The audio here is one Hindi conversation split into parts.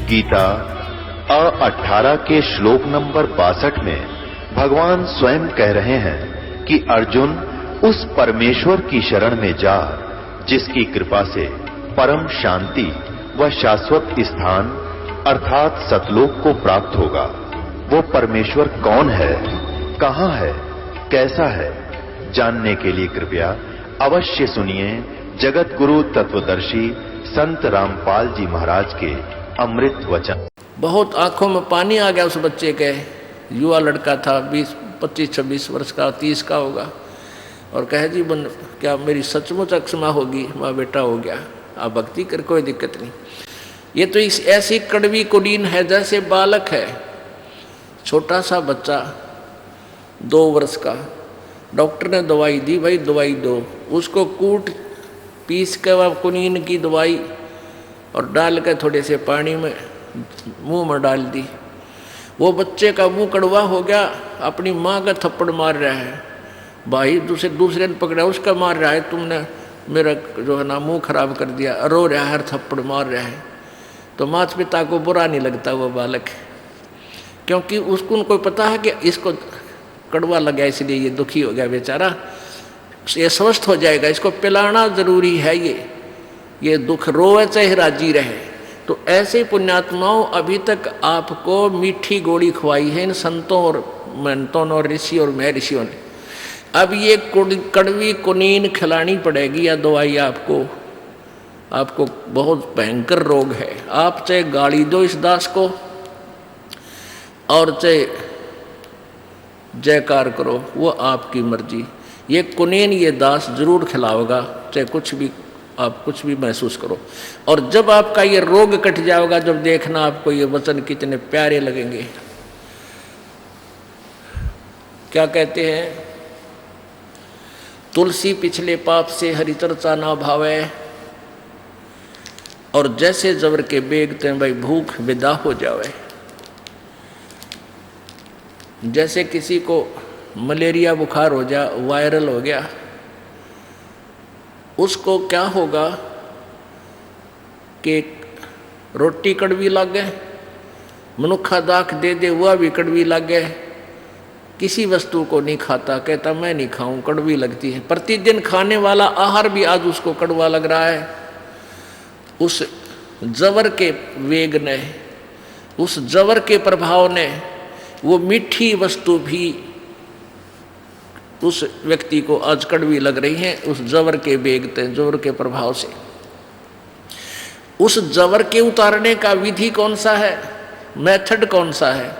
गीता 18 के श्लोक नंबर 62 में भगवान स्वयं कह रहे हैं कि अर्जुन उस परमेश्वर की शरण में जा जिसकी कृपा से परम शांति व शाश्वत स्थान अर्थात सतलोक को प्राप्त होगा। वो परमेश्वर कौन है, कहां है, कैसा है, जानने के लिए कृपया अवश्य सुनिए जगत गुरु तत्वदर्शी संत रामपाल जी महाराज के अमृत वचन। बहुत आंखों में पानी आ गया उस बच्चे के। युवा लड़का था, 25-26 वर्ष का, 30 का होगा, और कहे जी क्या मेरी सचमुच अक्षमा होगी, माँ बेटा हो गया, आप भक्ति कर, कोई दिक्कत नहीं। ये तो इस ऐसी कड़वी कुलीन है जैसे बालक है, छोटा सा बच्चा 2 वर्ष का। डॉक्टर ने दवाई दी, भाई दवाई दो, उसको कूट पीस के वह कुनीन की दवाई और डाल के थोड़े से पानी में मुंह में डाल दी। वो बच्चे का मुंह कड़वा हो गया, अपनी माँ का थप्पड़ मार रहा है, भाई दूसरे ने पकड़ा उसका मार रहा है, तुमने मेरा जो है ना मुंह खराब कर दिया, रो रहा है, थप्पड़ मार रहा है। तो माता पिता को बुरा नहीं लगता वो बालक, क्योंकि उसको उनको पता है कि इसको कड़वा लगा इसलिए ये दुखी हो गया बेचारा, ये स्वस्थ हो जाएगा, इसको पिलाना जरूरी है, ये दुख रोए चाहे राजी रहे। तो ऐसे पुण्यात्माओं अभी तक आपको मीठी गोली खवाई है इन संतों और महंतों और ऋषि और महर्षियों ने। अब ये कड़वी कुनीन खिलानी पड़ेगी या दवाई आपको बहुत भयंकर रोग है। आप चाहे गाली दो इस दास को और चाहे जयकार करो, वो आपकी मर्जी। ये कुनीन ये दास जरूर खिलाओगा, चाहे कुछ भी आप कुछ भी महसूस करो। और जब आपका ये रोग कट जाएगा, जब देखना आपको ये वचन कितने प्यारे लगेंगे। क्या कहते हैं, तुलसी पिछले पाप से हरि चर्चा ना भावे, और जैसे जबर के बेगते भाई भूख विदा हो जावे। जैसे किसी को मलेरिया बुखार हो जा, वायरल हो गया, उसको क्या होगा कि रोटी कड़वी लगे, मनुखा दाख दे दे वह भी कड़वी लगे, किसी वस्तु को नहीं खाता, कहता मैं नहीं खाऊं, कड़वी लगती है। प्रतिदिन खाने वाला आहार भी आज उसको कड़वा लग रहा है। उस जवर के वेग ने, उस जवर के प्रभाव ने वो मीठी वस्तु भी उस व्यक्ति को आज कड़वी लग रही है, उस जवर के बेगते जवर के प्रभाव से। उस जवर के उतारने का विधि कौन सा है, मेथड कौन सा है?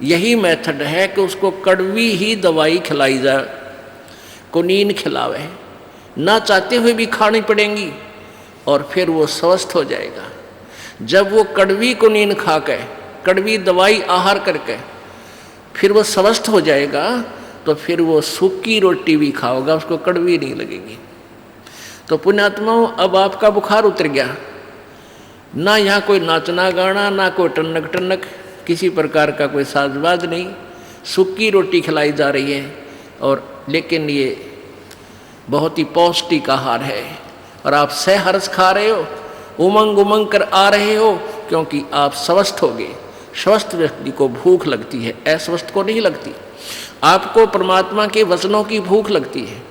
यही मेथड है कि उसको कड़वी ही दवाई खिलाई जाए, कुनीन खिलावे, ना चाहते हुए भी खानी पड़ेंगी, और फिर वो स्वस्थ हो जाएगा। जब वो कड़वी कुनीन खा के, कड़वी दवाई आहार करके फिर वो स्वस्थ हो जाएगा, तो फिर वो सूखी रोटी भी खाओगा, उसको कड़वी नहीं लगेगी। तो पुण्यात्माओं, अब आपका बुखार उतर गया, ना यहाँ कोई नाचना गाना, ना कोई टनक टनक, किसी प्रकार का कोई साजबाज नहीं, सूखी रोटी खिलाई जा रही है। और लेकिन ये बहुत ही पौष्टिक आहार है, और आप सहर्ष खा रहे हो, उमंग उमंग कर आ रहे हो, क्योंकि आप स्वस्थ हो गए। स्वस्थ व्यक्ति को भूख लगती है, अस्वस्थ को नहीं लगती। आपको परमात्मा के वचनों की भूख लगती है,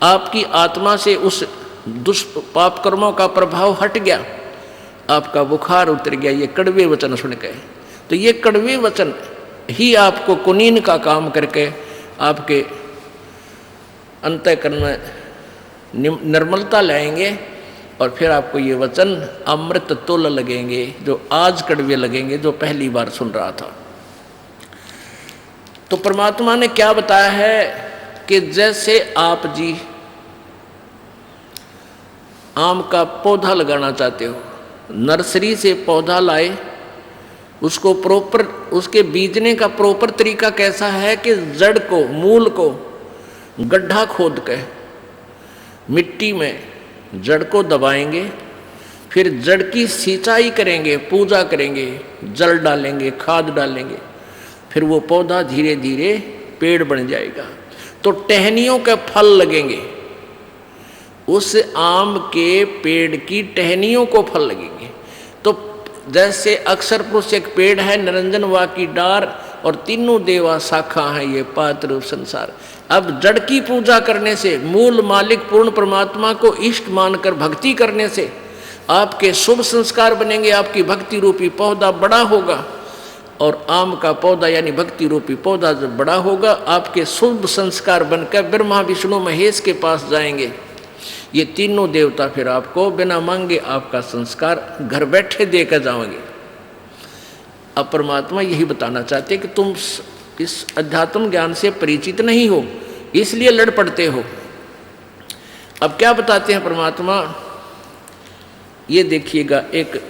आपकी आत्मा से उस दुष्पाप कर्मों का प्रभाव हट गया, आपका बुखार उतर गया ये कड़वे वचन सुन के। तो ये कड़वे वचन ही आपको कुनीन का काम करके आपके अंतःकरण में निर्मलता लाएंगे, और फिर आपको ये वचन अमृत तुल्य लगेंगे, जो आज कड़वे लगेंगे, जो पहली बार सुन रहा था। तो परमात्मा ने क्या बताया है कि जैसे आप जी आम का पौधा लगाना चाहते हो, नर्सरी से पौधा लाए, उसको प्रॉपर, उसके बीजने का प्रॉपर तरीका कैसा है कि जड़ को, मूल को गड्ढा खोद के मिट्टी में जड़ को दबाएंगे, फिर जड़ की सिंचाई करेंगे, पूजा करेंगे, जल डालेंगे, खाद डालेंगे, फिर वो पौधा धीरे धीरे पेड़ बन जाएगा। तो टहनियों के फल लगेंगे, उस आम के पेड़ की टहनियों को फल लगेंगे। तो जैसे अक्षर पुरुष एक पेड़ है, निरंजन वा की डार, और तीनों देवा शाखा है ये पात्र रूप संसार। अब जड़ की पूजा करने से, मूल मालिक पूर्ण परमात्मा को इष्ट मानकर भक्ति करने से आपके शुभ संस्कार बनेंगे। आपकी भक्ति रूपी पौधा बड़ा होगा, और आम का पौधा यानी भक्ति रूपी पौधा जब बड़ा होगा, आपके शुभ संस्कार बनकर ब्रह्मा विष्णु महेश के पास जाएंगे। ये तीनों देवता फिर आपको बिना मांगे आपका संस्कार घर बैठे देकर जाओगे। अब परमात्मा यही बताना चाहते कि तुम इस अध्यात्म ज्ञान से परिचित नहीं हो, इसलिए लड़ पड़ते हो। अब क्या बताते हैं परमात्मा, ये देखिएगा, एक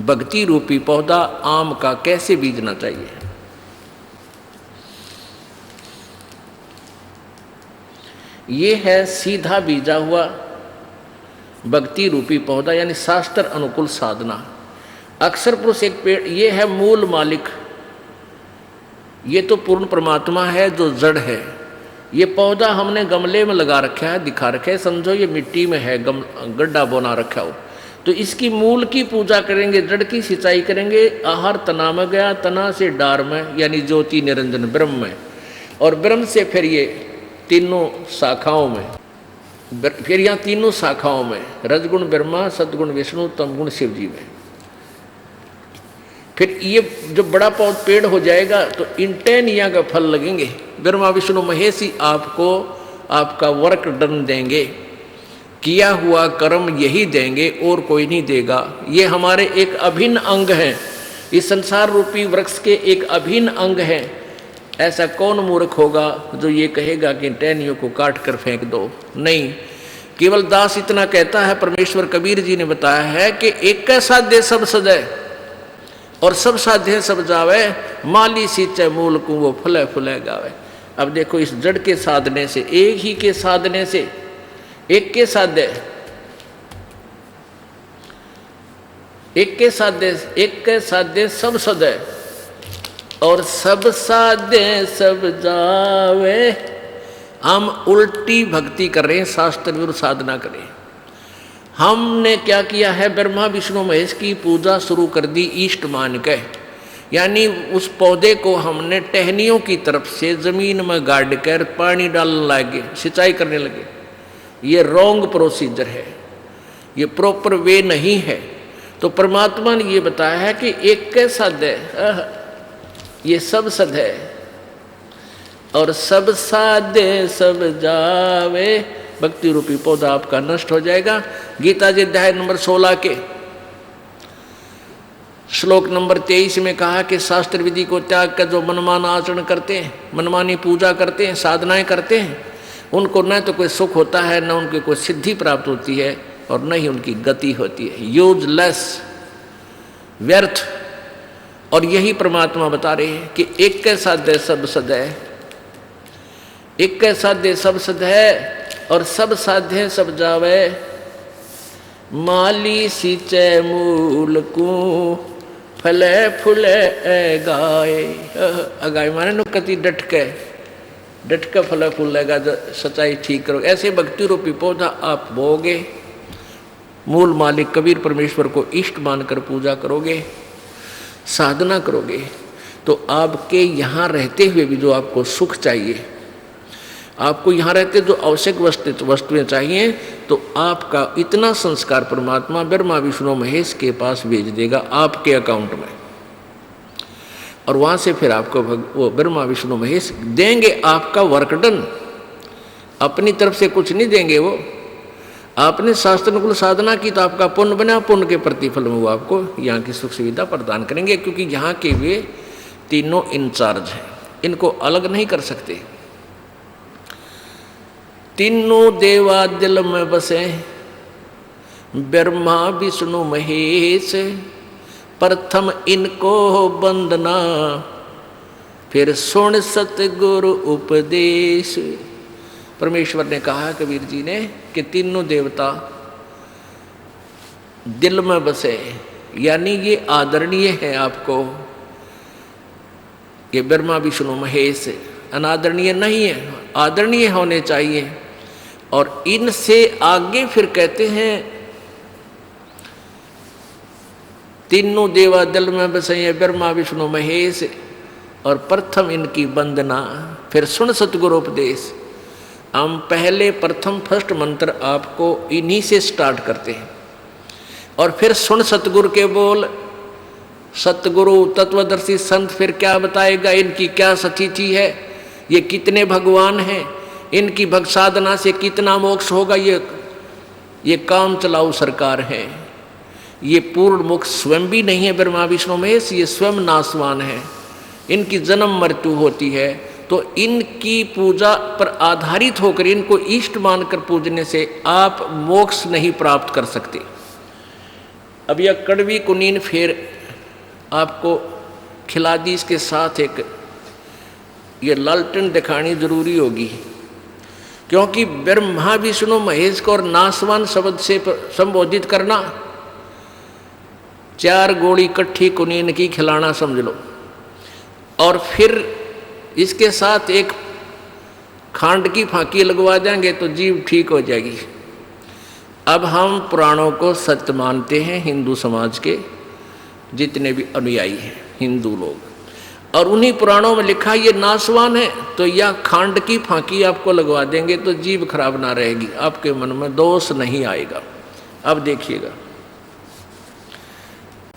भक्ति रूपी पौधा आम का कैसे बीजना चाहिए। ये है सीधा बीजा हुआ भक्ति रूपी पौधा, यानी शास्त्र अनुकूल साधना। अक्षर पुरुष एक पेड़, ये है मूल मालिक, ये तो पूर्ण परमात्मा है जो जड़ है। ये पौधा हमने गमले में लगा रखा है, दिखा रखा है, समझो ये मिट्टी में है, गड्ढा बना रखा हो, तो इसकी मूल की पूजा करेंगे, जड़ की सिंचाई करेंगे। आहार तना में गया, तना से डार में, यानी ज्योति निरंजन ब्रह्म में, और ब्रह्म से फिर ये तीनों शाखाओं में, फिर यहाँ तीनों शाखाओं में रजगुण ब्रह्मा, सदगुण विष्णु, तमगुण शिव जी में। फिर ये जो बड़ा पेड़ हो जाएगा तो इंटेनिया का फल लगेंगे। ब्रह्मा विष्णु महेश ही आपको आपका वर्क डन देंगे, किया हुआ कर्म यही देंगे और कोई नहीं देगा। ये हमारे एक अभिन्न अंग हैं, इस संसार रूपी वृक्ष के एक अभिन्न अंग हैं। ऐसा कौन मूर्ख होगा जो ये कहेगा कि टहनियों को काट कर फेंक दो? नहीं, केवल दास इतना कहता है। परमेश्वर कबीर जी ने बताया है कि एक साध्य सब सदै, और सब साध्य सब जावे, माली सींचे मूल को वो फुले फुले गावे। अब देखो, इस जड़ के साधने से, एक ही के साधने से, एक के साध्य, एक के साध्य, एक के साध्य सब सदै, और सब साध्य सब जावे। हम उल्टी भक्ति कर रहे हैं, शास्त्र विरुद्ध साधना करें। हमने क्या किया है, ब्रह्मा विष्णु महेश की पूजा शुरू कर दी इष्ट मान के, यानी उस पौधे को हमने टहनियों की तरफ से जमीन में गाड़ कर पानी डालने लगे, सिंचाई करने लगे। ये रॉन्ग प्रोसीजर है, ये प्रॉपर वे नहीं है। तो परमात्मा ने ये बताया है कि एक के साध्य, ये सब सद है, और सब साध्य सब जावे। भक्ति रूपी पौधा आपका नष्ट हो जाएगा। गीता जी अध्याय नंबर 16 के श्लोक नंबर 23 में कहा कि शास्त्र विधि को त्याग कर जो मनमाना आचरण करते हैं, मनमानी पूजा करते हैं, साधनाएं करते हैं, उनको न तो कोई सुख होता है, न उनकी कोई सिद्धि प्राप्त होती है, और न ही उनकी गति होती है। यूजलेस, व्यर्थ। और यही परमात्मा बता रहे हैं कि एक के साध्य सब सद है, एक के साध्य सब सद है, और सब साध्य सब जावे। माली सींचे मूल को फले फुले गाए। अगाए माने नु कति डटके फले फूलेगा, सच्चाई ठीक करो। ऐसे भक्ति रूपी पौधा आप बोगे, मूल मालिक कबीर परमेश्वर को इष्ट मानकर पूजा करोगे, साधना करोगे, तो आपके यहाँ रहते हुए भी जो आपको सुख चाहिए, आपको यहाँ रहते जो आवश्यक वस्तुएं चाहिए, तो आपका इतना संस्कार परमात्मा ब्रह्मा विष्णु महेश के पास भेज देगा आपके अकाउंट में, और वहाँ से फिर आपको वो ब्रह्मा विष्णु महेश देंगे आपका वर्क डन। अपनी तरफ से कुछ नहीं देंगे वो। आपने शास्त्रानुकूल साधना की तो आपका पुण्य बना, पुण्य के प्रतिफल में वो आपको यहाँ की सुख सुविधा प्रदान करेंगे, क्योंकि यहाँ के वे तीनों इंचार्ज हैं, इनको अलग नहीं कर सकते। तीनों देवा दिल में बसे, ब्रह्मा विष्णु महेश, प्रथम इनको वंदना, फिर सुन सतगुरु उपदेश। परमेश्वर ने कहा कबीर जी ने कि तीनों देवता दिल में बसे, यानी ये आदरणीय है आपको। ये ब्रह्मा विष्णु महेश अनादरणीय नहीं है, आदरणीय होने चाहिए। और इनसे आगे फिर कहते हैं तीनों देवा दल में बसैये ब्रह्मा विष्णु महेश, और प्रथम इनकी वंदना, फिर सुन सतगुरु उपदेश। हम पहले प्रथम फर्स्ट मंत्र आपको इन्हीं से स्टार्ट करते हैं, और फिर सुन सतगुरु के बोल। सतगुरु तत्वदर्शी संत फिर क्या बताएगा, इनकी क्या स्थिति है, ये कितने भगवान हैं, इनकी भक्त साधना से कितना मोक्ष होगा। ये काम चलाऊ सरकार है, ये पूर्ण मोक्ष स्वयं भी नहीं है ब्रह्मा विष्णु महेश, ये स्वयं नाशवान है, इनकी जन्म मृत्यु होती है। तो इनकी पूजा पर आधारित होकर, इनको इष्ट मानकर पूजने से आप मोक्ष नहीं प्राप्त कर सकते। अब यह कड़वी कुनीन फिर आपको खिला दी, इसके साथ एक ये लालटेन दिखानी जरूरी होगी, क्योंकि ब्रह्मा विष्णु महेश को और नासवान शब्द से संबोधित करना, 4 गोली इकट्ठी कुनीन की खिलाना समझ लो। और फिर इसके साथ एक खांड की फांकी लगवा देंगे तो जीव ठीक हो जाएगी। अब हम पुराणों को सत्य मानते हैं, हिंदू समाज के जितने भी अनुयायी हैं हिंदू लोग, और उन्हीं पुराणों में लिखा ये नासवान है, तो यह खांड की फांकी आपको लगवा देंगे तो जीव खराब ना रहेगी, आपके मन में दोष नहीं आएगा। अब देखिएगा,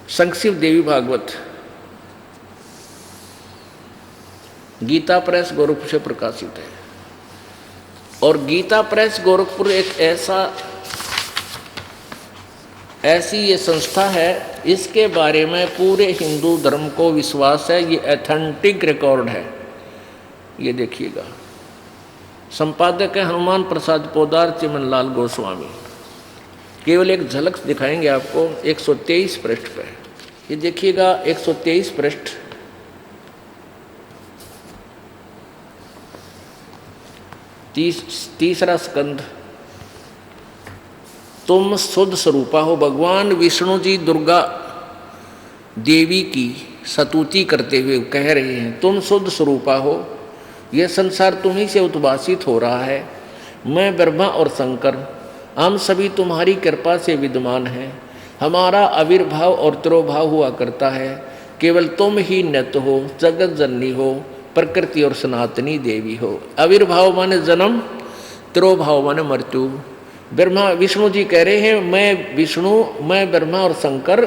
संक्षिप्त देवी भागवत गीता प्रेस गोरखपुर से प्रकाशित है, और गीता प्रेस गोरखपुर एक ऐसी ये संस्था है, इसके बारे में पूरे हिंदू धर्म को विश्वास है, ये ऑथेंटिक रिकॉर्ड है। ये देखिएगा, संपादक है हनुमान प्रसाद पोदार, चिमनलाल गोस्वामी। केवल एक झलक दिखाएंगे आपको 123 पृष्ठ पे। ये देखिएगा 123 पृष्ठ, तीसरा स्कंद। तुम शुद्ध स्वरूपा हो। भगवान विष्णु जी दुर्गा देवी की स्तुति करते हुए कह रहे हैं, तुम शुद्ध स्वरूपा हो, यह संसार तुम्ही से उद्भासित हो रहा है। मैं ब्रह्मा और शंकर हम सभी तुम्हारी कृपा से विद्यमान हैं। हमारा आविर्भाव और तिरोभाव हुआ करता है। केवल तुम ही नित्य हो, जगत जननी हो, प्रकृति और सनातनी देवी हो। आविर्भाव माने जन्म, तिरोभाव माने मृत्यु। ब्रह्मा विष्णु जी कह रहे हैं, मैं विष्णु, मैं ब्रह्मा और शंकर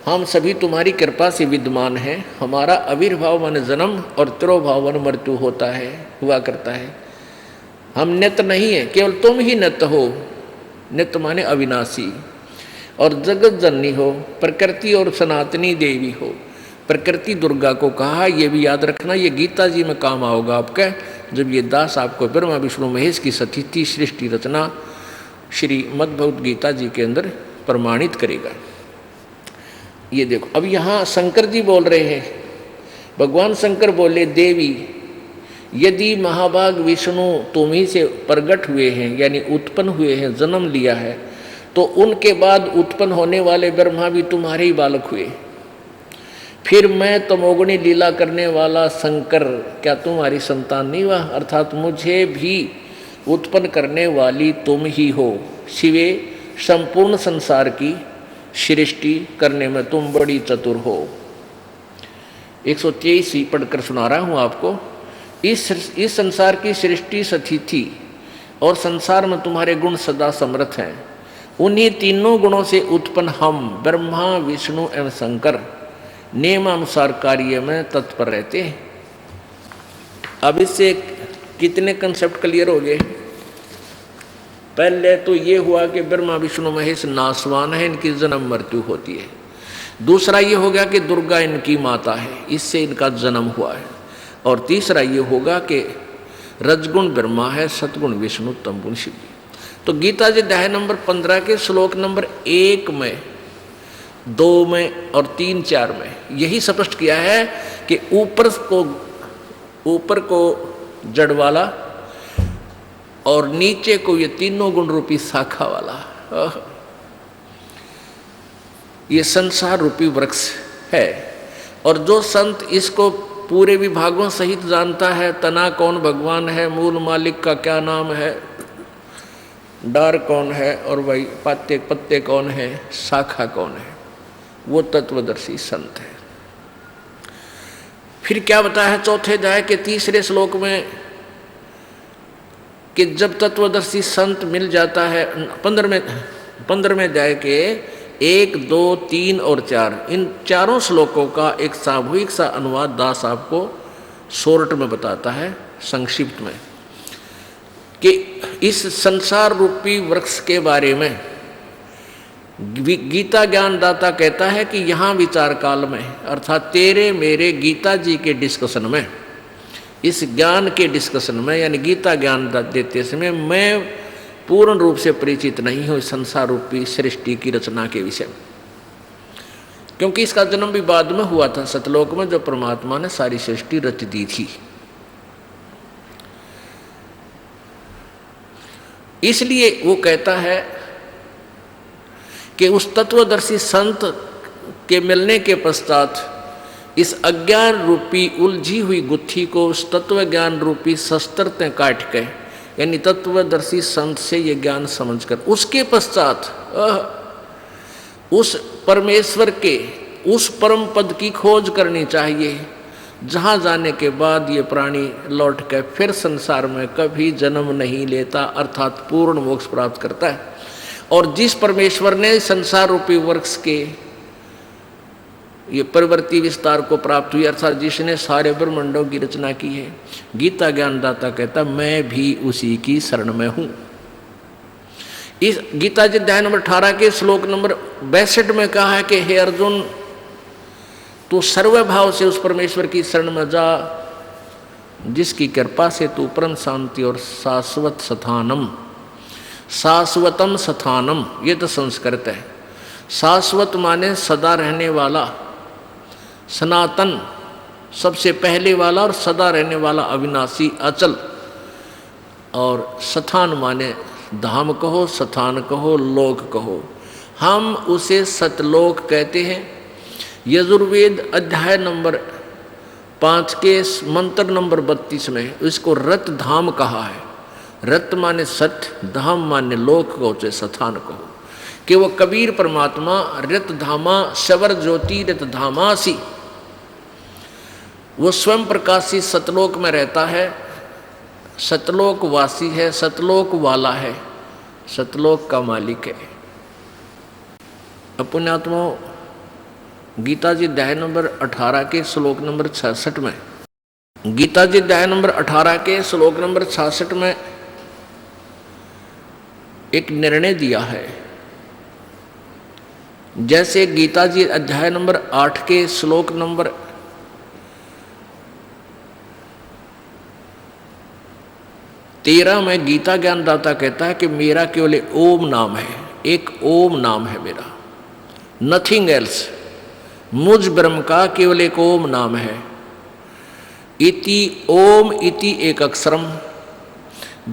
हम सभी तुम्हारी कृपा से विद्यमान हैं। हमारा आविर्भाव माने जन्म और तिरोभाव माने मृत्यु होता है, हुआ करता है। हम नित्य नहीं है, केवल तुम ही नित्य हो। नित्य माने अविनाशी, और जगत जननी हो, प्रकृति और सनातनी देवी हो। प्रकृति दुर्गा को कहा, ये भी याद रखना, ये गीता जी में काम आओगा आपका, जब ये दास आपको ब्रह्मा विष्णु महेश की स्थिति सृष्टि रचना श्रीमद् भगवद गीता जी के अंदर प्रमाणित करेगा। ये देखो, अब यहाँ शंकर जी बोल रहे हैं, भगवान शंकर बोले, देवी यदि महाभाग विष्णु तुम ही से प्रकट हुए हैं, यानी उत्पन्न हुए हैं, जन्म लिया है, तो उनके बाद उत्पन्न होने वाले ब्रह्मा भी तुम्हारे ही बालक हुए। फिर मैं तमोगुणी लीला करने वाला शंकर क्या तुम्हारी संतान नहीं हुआ? अर्थात मुझे भी उत्पन्न करने वाली तुम ही हो। शिवे संपूर्ण संसार की सृष्टि करने में तुम बड़ी चतुर हो। 123 ही पढ़कर सुना रहा हूँ आपको। इस संसार की सृष्टि स्थिति और संसार में तुम्हारे गुण सदा समर्थ हैं। उन्हीं तीनों गुणों से उत्पन्न हम ब्रह्मा विष्णु एवं शंकर नियमानुसार कार्य में तत्पर रहते हैं। अब इससे कितने कंसेप्ट क्लियर हो गए? पहले तो ये हुआ कि ब्रह्मा विष्णु महेश नासवान है, इनकी जन्म मृत्यु होती है। दूसरा ये हो गया कि दुर्गा इनकी माता है, इससे इनका जन्म हुआ है। और तीसरा ये होगा कि रजगुण ब्रह्मा है, सतगुण विष्णु, तमगुण शिव। तो गीता जी अध्याय नंबर 15 के श्लोक नंबर 1 में, 2 में और 3, 4 में यही स्पष्ट किया है कि ऊपर को जड़ वाला और नीचे को ये तीनों गुण रूपी शाखा वाला, ये संसार रूपी वृक्ष है। और जो संत इसको पूरे विभागों सहित जानता है, तना कौन भगवान है, मूल मालिक का क्या नाम है, डार कौन है, और भाई पत्ते कौन है, शाखा कौन है, वो तत्वदर्शी संत है। फिर क्या बताया है चौथे अध्याय के तीसरे श्लोक में कि जब तत्वदर्शी संत मिल जाता है, 15वें अध्याय के 1, 2, 3 और 4, इन चारों श्लोकों का एक सामूहिक सा अनुवाद दास आपको शॉर्ट में बताता है, संक्षिप्त में, कि इस संसार रूपी वृक्ष के बारे में गीता ज्ञानदाता कहता है कि यहाँ विचार काल में, अर्थात तेरे मेरे गीता जी के डिस्कशन में, इस ज्ञान के डिस्कशन में, यानी गीता ज्ञान देते समय मैं पूर्ण रूप से परिचित नहीं हूँ इस संसार रूपी सृष्टि की रचना के विषय में, क्योंकि इसका जन्म भी बाद में हुआ था सतलोक में, जो परमात्मा ने सारी सृष्टि रच दी थी। इसलिए वो कहता है कि उस तत्वदर्शी संत के मिलने के पश्चात इस अज्ञान रूपी उलझी हुई गुत्थी को उस तत्व ज्ञान रूपी शस्त्र ते काट के, यानी तत्वदर्शी संत से ये ज्ञान समझकर उसके पश्चात उस परमेश्वर के उस परम पद की खोज करनी चाहिए, जहाँ जाने के बाद ये प्राणी लौट कर फिर संसार में कभी जन्म नहीं लेता, अर्थात पूर्ण मोक्ष प्राप्त करता है। और जिस परमेश्वर ने संसार रूपी वृक्ष के ये प्रवृत्ति विस्तार को प्राप्त हुई, अर्थात जिसने सारे ब्रह्मांडों की रचना की है, गीता ज्ञानदाता कहता मैं भी उसी की शरण में हूँ। इस गीता जी अध्याय नंबर 18 के श्लोक नंबर 62 में कहा है कि हे अर्जुन, तू सर्वभाव से उस परमेश्वर की शरण में जा, जिसकी कृपा से तू परम शांति और शाश्वत स्थानम, शाश्वतम स्थानम, ये तो संस्कृत है। शाश्वत माने सदा रहने वाला, सनातन सबसे पहले वाला और सदा रहने वाला, अविनाशी अचल। और स्थान माने धाम कहो, स्थान कहो, लोक कहो, हम उसे सतलोक कहते हैं। यजुर्वेद अध्याय नंबर 5 के मंत्र नंबर 32 में इसको रत धाम कहा है। रत माने सत्य, धाम माने लोक को, स्थान को, कि वो कबीर परमात्मा रत धामा शवर ज्योति रत धामासी, वो स्वयं प्रकाशी सतलोक में रहता है, सतलोक वासी है, सतलोक वाला है, सतलोक का मालिक है। पुण्यात्मा, गीता जी अध्याय नंबर 18 के श्लोक नंबर 66 में, गीता जी अध्याय नंबर 18 के श्लोक नंबर 66 में एक निर्णय दिया है। जैसे गीता जी अध्याय नंबर 8 के श्लोक नंबर 13 में गीता ज्ञानदाता कहता है कि मेरा केवल ओम नाम है, एक ओम नाम है मेरा, नथिंग एल्स, मुझ ब्रह्म का केवल एक ओम नाम है। इति ओम इति एक अक्षरम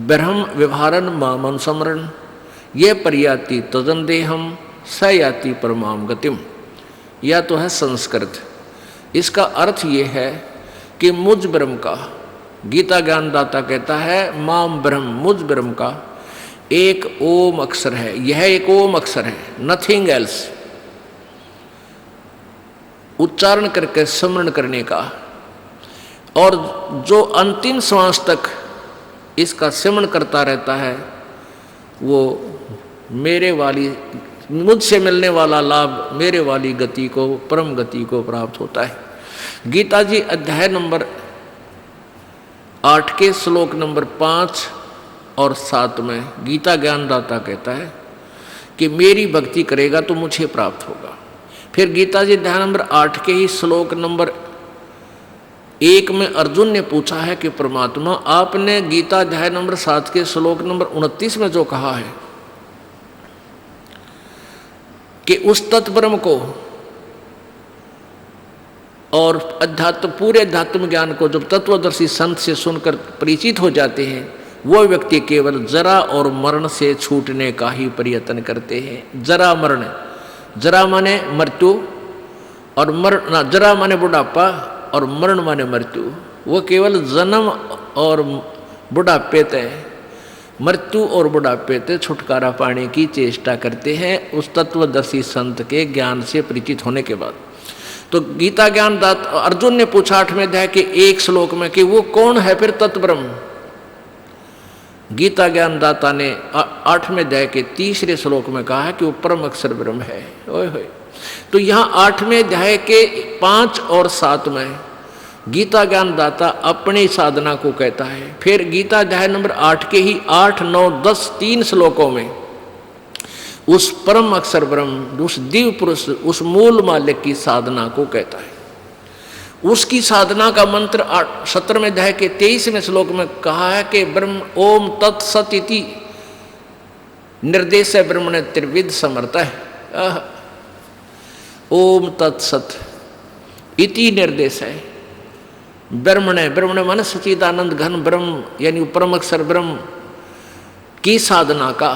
ब्रह्म व्यवहारन मामन समरण, ये पर्याति तजन देहम स याति परमाम गतिम। यह तो है संस्कृत। इसका अर्थ ये है कि मुझ ब्रह्म का, गीता ज्ञानदाता कहता है माम ब्रह्म, मुझ ब्रह्म का एक ओम अक्षर है, यह एक ओम अक्षर है, नथिंग एल्स। उच्चारण करके स्मरण करने का, और जो अंतिम श्वास तक इसका स्मरण करता रहता है वो मेरे वाली, मुझसे मिलने वाला लाभ, मेरे वाली गति को, परम गति को प्राप्त होता है। गीता जी अध्याय नंबर 8 के श्लोक नंबर 5 और 7 में गीता ज्ञानदाता कहता है कि मेरी भक्ति करेगा तो मुझे प्राप्त होगा। फिर गीता जी अध्याय नंबर 8 के ही श्लोक नंबर 1 में अर्जुन ने पूछा है कि परमात्मा, आपने गीता अध्याय नंबर 7 के श्लोक नंबर 29 में जो कहा है कि उस तत्ब्रह्म को और अध्यात्म, पूरे अध्यात्म ज्ञान को जब तत्वदर्शी संत से सुनकर परिचित हो जाते हैं, वो व्यक्ति केवल जरा और मरण से छूटने का ही प्रयत्न करते हैं। जरा मरण, जरा माने मृत्यु, और मरण, जरा माने बुढ़ापा और मरण माने मृत्यु। वो केवल जन्म और बुढ़ापे तय मृत्यु और बुढ़ापे से छुटकारा पाने की चेष्टा करते हैं उस तत्वदर्शी संत के ज्ञान से परिचित होने के बाद। तो गीता ज्ञान दाता अर्जुन ने पूछा 8वें अध्याय के एक श्लोक में कि वो कौन है फिर तत्ब्रह्म। गीता ज्ञान दाता ने 8वें अध्याय के 3रे श्लोक में कहा है कि वो परम अक्षर ब्रह्म है। ओए होए। तो यहाँ 8वें अध्याय के 5 और 7 में गीता ज्ञान दाता अपनी साधना को कहता है। फिर गीता अध्याय नंबर 8 के ही 8, 9, 10 3 श्लोकों में उस परम अक्षर ब्रह्म, उस दिव्य पुरुष, उस मूल मालिक की साधना को कहता है। उसकी साधना का मंत्र 17वें अध्याय के 23वें श्लोक में कहा है कि ब्रह्म ओम तत्सत इति निर्देश ब्रह्म ने त्रिविध समर्थ है। ओम तत्सत इति निर्देश है ब्रह्मणे मन सच्चिदानंद घन ब्रह्म यानी परम अक्षर ब्रह्म की साधना का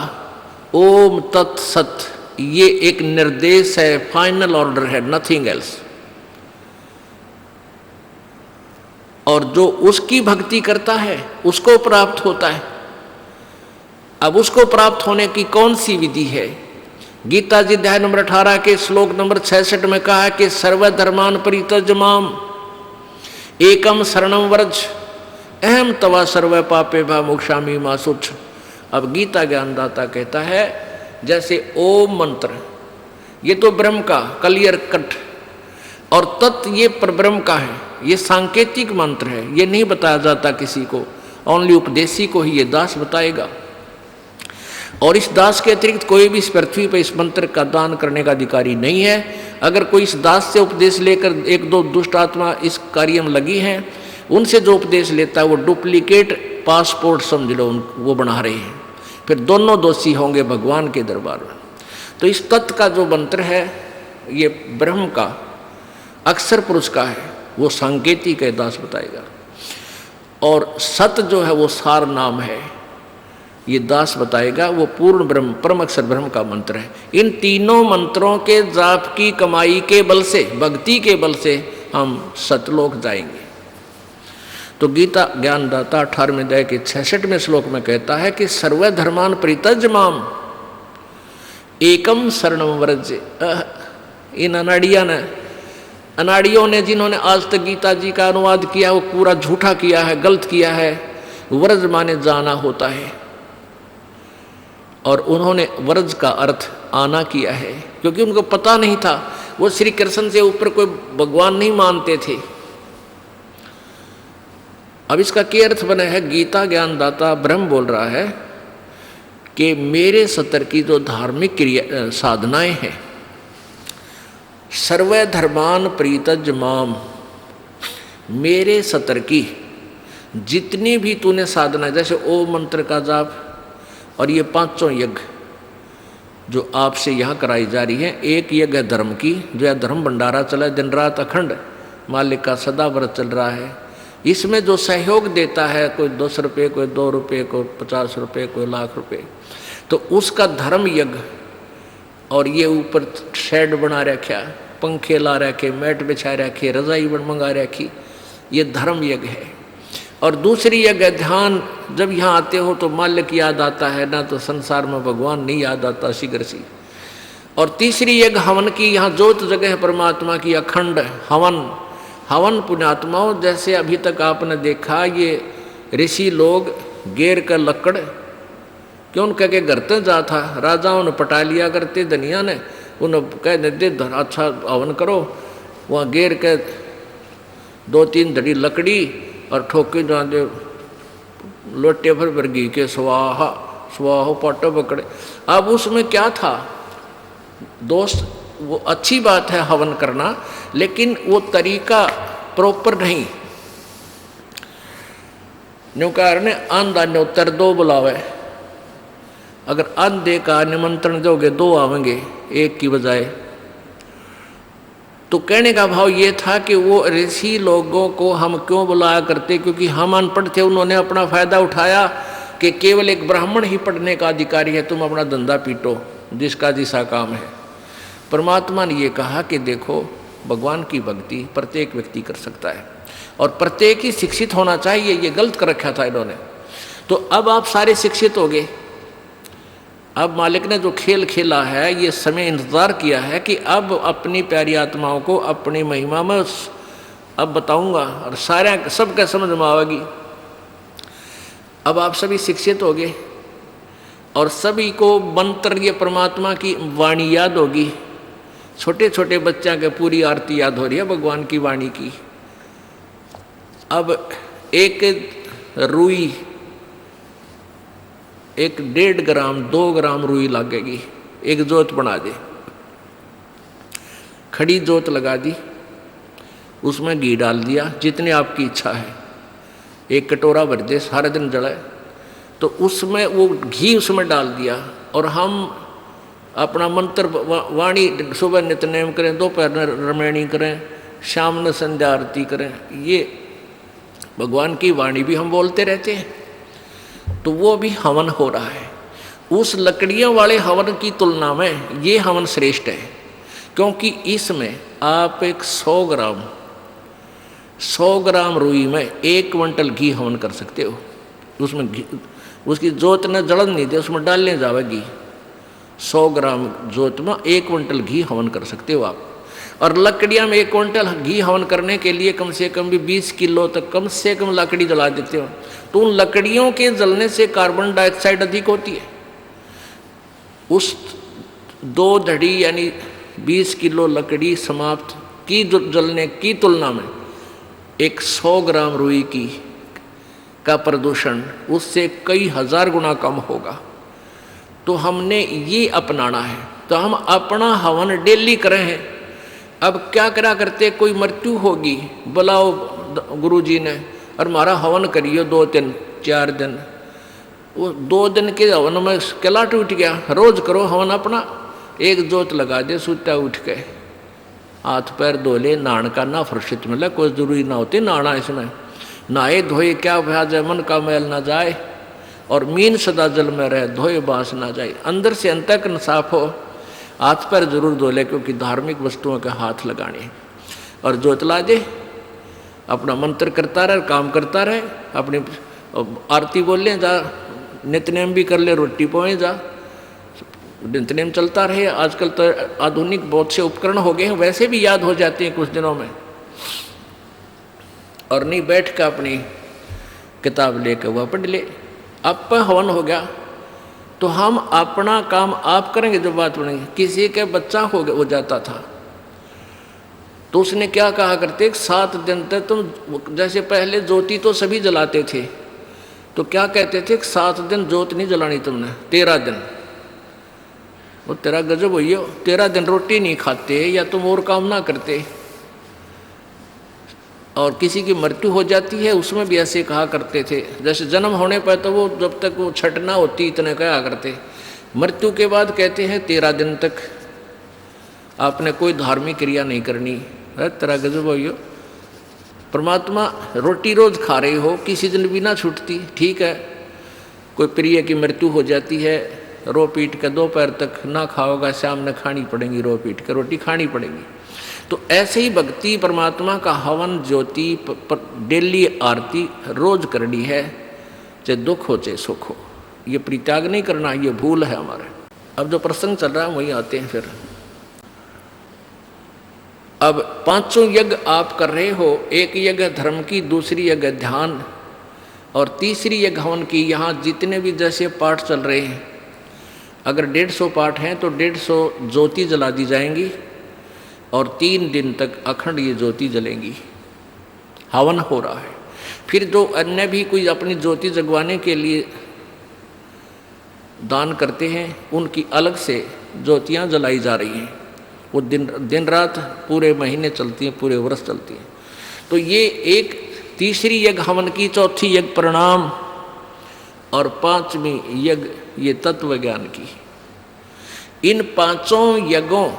ओम तत्सत ये एक निर्देश है, फाइनल ऑर्डर है, नथिंग एल्स। और जो उसकी भक्ति करता है उसको प्राप्त होता है। अब उसको प्राप्त होने की कौन सी विधि है? गीता जी अध्याय नंबर 18 के श्लोक नंबर 66 में कहा है कि सर्वधर्मान परित्यज माम एकम शरणम व्रज अहम तवा सर्व पापे भा मोक्षामि मा शुच। अब गीता ज्ञानदाता कहता है जैसे ओम मंत्र ये तो ब्रह्म का क्लियर कट और तत्व ये परब्रह्म का है, ये सांकेतिक मंत्र है, ये नहीं बताया जाता किसी को, ओनली उपदेशी को ही ये दास बताएगा। और इस दास के अतिरिक्त कोई भी इस पृथ्वी पर इस मंत्र का दान करने का अधिकारी नहीं है। अगर कोई इस दास से उपदेश लेकर 1-2 दुष्ट आत्मा इस कार्य में लगी हैं, उनसे जो उपदेश लेता है वो डुप्लीकेट पासपोर्ट समझ लो वो बना रहे हैं, फिर दोनों दोषी होंगे भगवान के दरबार में। तो इस तत्व का जो मंत्र है ये ब्रह्म का अक्षर पुरुष का है, वो सांकेतिक है, दास बताएगा। और सत जो है वो सार नाम है, ये दास बताएगा, वो पूर्ण ब्रह्म परम अक्षर ब्रह्म का मंत्र है। इन तीनों मंत्रों के जाप की कमाई के बल से, भक्ति के बल से हम सतलोक जाएंगे। तो गीता ज्ञानदाता 18वें अध्याय के 66वें श्लोक में कहता है कि सर्वधर्मान परित्यज माम एकम शरणम व्रज। इन अनाड़ियों ने जिन्होंने आज तक गीता जी का अनुवाद किया वो पूरा झूठा किया है, गलत किया है। व्रज माने जाना होता है और उन्होंने व्रज का अर्थ आना किया है, क्योंकि उनको पता नहीं था, वो श्री कृष्ण से ऊपर कोई भगवान नहीं मानते थे। अब इसका क्या अर्थ बना है? गीता ज्ञानदाता ब्रह्म बोल रहा है कि मेरे सतर की जो धार्मिक क्रिया साधनाएं हैं, सर्वे धर्मान प्रीतज माम, मेरे सतर की जितनी भी तूने साधना, जैसे ओम मंत्र का जाप और ये 5 यज्ञ जो आपसे यहाँ कराई जा रही है। एक यज्ञ है धर्म की, जो है धर्म भंडारा चला दिन रात अखंड, मालिक का सदा व्रत चल रहा है। इसमें जो सहयोग देता है, कोई 10 रुपये, कोई 2 रुपये, कोई 50 रुपये, कोई लाख रुपये, तो उसका धर्म यज्ञ। और ये ऊपर शेड बना रखा, पंखे ला रखे, मैट बिछा रखे, रजाई मंगा रखी, ये धर्म यज्ञ है। और दूसरी यज्ञ ध्यान, जब यहाँ आते हो तो मालिक याद आता है, ना तो संसार में भगवान नहीं याद आता शीघ्र सी। और तीसरी यज्ञ हवन की, यहाँ जोत जगह है परमात्मा की, अखंड हवन। हवन पुण्यात्माओं, जैसे अभी तक आपने देखा ये ऋषि लोग गेर का लकड़ क्यों कह के घर तक जा था, राजाओं ने पटा लिया करते, धनिया ने उन्हें कह देते अच्छा हवन करो, वहाँ गेर के 2-3 धड़ी लकड़ी और ठोके जहाँ दे लोटे भर घी के स्वाहा स्वाहो पाटो पकड़े। अब उसमें क्या था दोस्त, वो अच्छी बात है हवन करना, लेकिन वो तरीका प्रॉपर नहीं। न्यू कारण आंधा ने उत्तर 2 बुलावे, अगर अंधे का निमंत्रण दोगे 2 आवेंगे एक की बजाय। तो कहने का भाव ये था कि वो ऋषि लोगों को हम क्यों बुलाया करते, क्योंकि हम अनपढ़ थे, उन्होंने अपना फायदा उठाया कि केवल एक ब्राह्मण ही पढ़ने का अधिकारी है, तुम अपना धंधा पीटो, जिसका जिसा काम है। परमात्मा ने ये कहा कि देखो भगवान की भक्ति प्रत्येक व्यक्ति कर सकता है और प्रत्येक ही शिक्षित होना चाहिए, ये गलत कर रखा था इन्होंने। तो अब आप सारे शिक्षित हो गए। अब मालिक ने जो खेल खेला है, ये समय इंतजार किया है कि अब अपनी प्यारी आत्माओं को अपनी महिमा में अब बताऊंगा और सारे सबका समझ में आवेगी। अब आप सभी शिक्षित हो गए और सभी को मंत्र ये परमात्मा की वाणी याद होगी। छोटे छोटे बच्चा के पूरी आरती याद हो रही है भगवान की वाणी की। अब एक रुई, एक 1.5 ग्राम 2 ग्राम रुई लगेगी, एक जोत बना दे, खड़ी जोत लगा दी, उसमें घी डाल दिया जितनी आपकी इच्छा है, एक कटोरा भर दे, सारे दिन जलाए। तो उसमें वो घी उसमें डाल दिया और हम अपना मंत्र वाणी सुबह नित्यनेम करें, दोपहर रमैणी करें, शाम में संध्या आरती करें, ये भगवान की वाणी भी हम बोलते रहते हैं। तो वो भी हवन हो रहा है। उस लकड़ियों वाले हवन की तुलना में ये हवन श्रेष्ठ है, क्योंकि इसमें आप एक 100 ग्राम रुई में 1 क्विंटल घी हवन कर सकते हो। उसमें घी, उसकी जोत ने जलन नहीं दे, उसमें डालने जावे घी। 100 ग्राम जोत में 1 क्विंटल घी हवन कर सकते हो आप। और लकड़ियाँ में 1 क्विंटल घी हवन करने के लिए कम से कम भी 20 किलो तक कम से कम लकड़ी जला देते हो। तो उन लकड़ियों के जलने से कार्बन डाइऑक्साइड अधिक होती है। उस 2 धड़ी यानी 20 किलो लकड़ी समाप्त की जलने की तुलना में एक 100 ग्राम रुई की का प्रदूषण उससे कई हजार गुना कम होगा। तो हमने ये अपनाना है। तो हम अपना हवन डेली करें हैं। अब क्या करा करते, कोई मृत्यु होगी, बुलाओ गुरुजी ने और हमारा हवन करिए 2 दिन 4 दिन। वो 2 दिन के हवन में किला टूट गया। रोज करो हवन अपना, एक जोत लगा दे, सुता उठ के हाथ पैर धो ले, नहान का ना फुर्सत मिले, कोई जरूरी ना होती नहाना। इसमें नहाए धोए क्या भ्याज है, मन का मैल ना जाए और मीन सदा जल में रहे, धोए बांस ना जाए। अंदर से अंत तक साफ हो, हाथ पैर जरूर धो ले, क्योंकि धार्मिक वस्तुओं के हाथ लगाने। और जोत ला दे, अपना मंत्र करता रहे, काम करता रहे, अपनी आरती बोल ले, जा नित्यनेम भी कर ले, रोटी पोए जा, नित्यनेम चलता रहे। आजकल तो आधुनिक बहुत से उपकरण हो गए हैं, वैसे भी याद हो जाते हैं कुछ दिनों में। और नहीं बैठ कर अपनी किताब लेकर वह पढ़ ले। अब हवन हो गया तो हम अपना काम आप करेंगे। जो बात बनेगी, किसी के बच्चा हो जाता था तो उसने क्या कहा करते, 7 दिन तक तुम, जैसे पहले ज्योति तो सभी जलाते थे, तो क्या कहते थे, 7 दिन ज्योत नहीं जलानी तुमने, 13 दिन। वो तेरा गजब हुई हो, 13 दिन रोटी नहीं खाते या तुम और काम ना करते। और किसी की मृत्यु हो जाती है उसमें भी ऐसे कहा करते थे। जैसे जन्म होने पर तो वो जब तक वो छठ ना होती इतने कहा करते, मृत्यु के बाद कहते हैं 13 दिन तक आपने कोई धार्मिक क्रिया नहीं करनी। तेरा गजब हो। परमात्मा रोटी रोज खा रहे हो, किसी दिन भी ना छूटती, ठीक है। कोई प्रिय की मृत्यु हो जाती है, रो पीट के दोपहर तक ना खाओगा, शाम में खानी पड़ेगी, रो पीट के रोटी खानी पड़ेगी। तो ऐसे ही भक्ति परमात्मा का हवन ज्योति डेली आरती रोज करनी है, चाहे दुख हो चाहे सुख हो। ये परित्याग नहीं करना, ये भूल है हमारे। अब जो प्रसंग चल रहा है वही आते हैं फिर। अब 5 यज्ञ आप कर रहे हो, एक यज्ञ धर्म की, दूसरी यज्ञ ध्यान और तीसरी यज्ञ हवन की। यहाँ जितने भी जैसे पाठ चल रहे हैं, अगर 150 पाठ हैं तो 150 ज्योति जला दी जाएंगी और 3 दिन तक अखंड ये ज्योति जलेंगी। हवन हो रहा है। फिर जो अन्य भी कोई अपनी ज्योति जगवाने के लिए दान करते हैं, उनकी अलग से ज्योतियाँ जलाई जा रही हैं। वो दिन रात पूरे महीने चलती हैं, पूरे वर्ष चलती हैं। तो ये एक तीसरी यज्ञ हवन की, चौथी यज्ञ प्रणाम और 5वीं यज्ञ ये तत्व ज्ञान की। इन 5 यज्ञों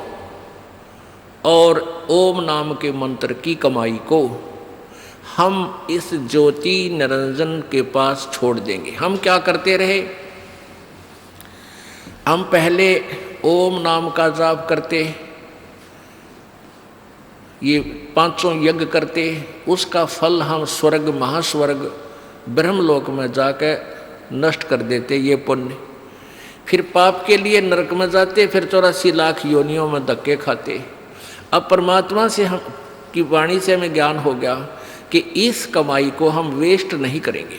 और ओम नाम के मंत्र की कमाई को हम इस ज्योति निरंजन के पास छोड़ देंगे। हम क्या करते रहे, हम पहले ओम नाम का जाप करते, ये 5 यज्ञ करते, उसका फल हम स्वर्ग, महास्वर्ग, ब्रह्मलोक में जाकर नष्ट कर देते ये पुण्य। फिर पाप के लिए नरक में जाते, फिर 84 लाख योनियों में धक्के खाते। अब परमात्मा से हम की वाणी से हमें ज्ञान हो गया कि इस कमाई को हम वेस्ट नहीं करेंगे।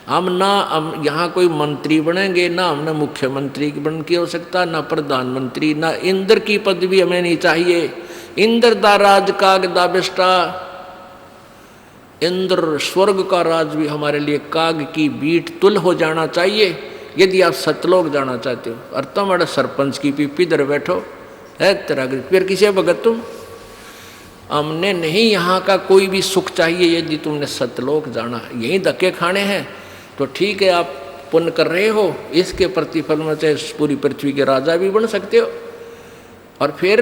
हम यहाँ कोई मंत्री बनेंगे, ना हमने मुख्यमंत्री बन के हो सकता, ना प्रधानमंत्री, ना इंद्र की पदवी हमें नहीं चाहिए। इंद्र दा राज काग दा बिष्टा, इंद्र स्वर्ग का राज भी हमारे लिए काग की बीट तुल हो जाना चाहिए। यदि आप सतलोक जाना चाहते हो, और तुम बड़ा सरपंच की पीपी इधर बैठो है तेरा, फिर किसे भगत तुम? हमने नहीं यहाँ का कोई भी सुख चाहिए। यदि तुमने सतलोक जाना, यही धक्के खाने हैं तो ठीक है, आप पुण्य कर रहे हो, इसके प्रतिफल में चाहे पूरी पृथ्वी के राजा भी बन सकते हो और फिर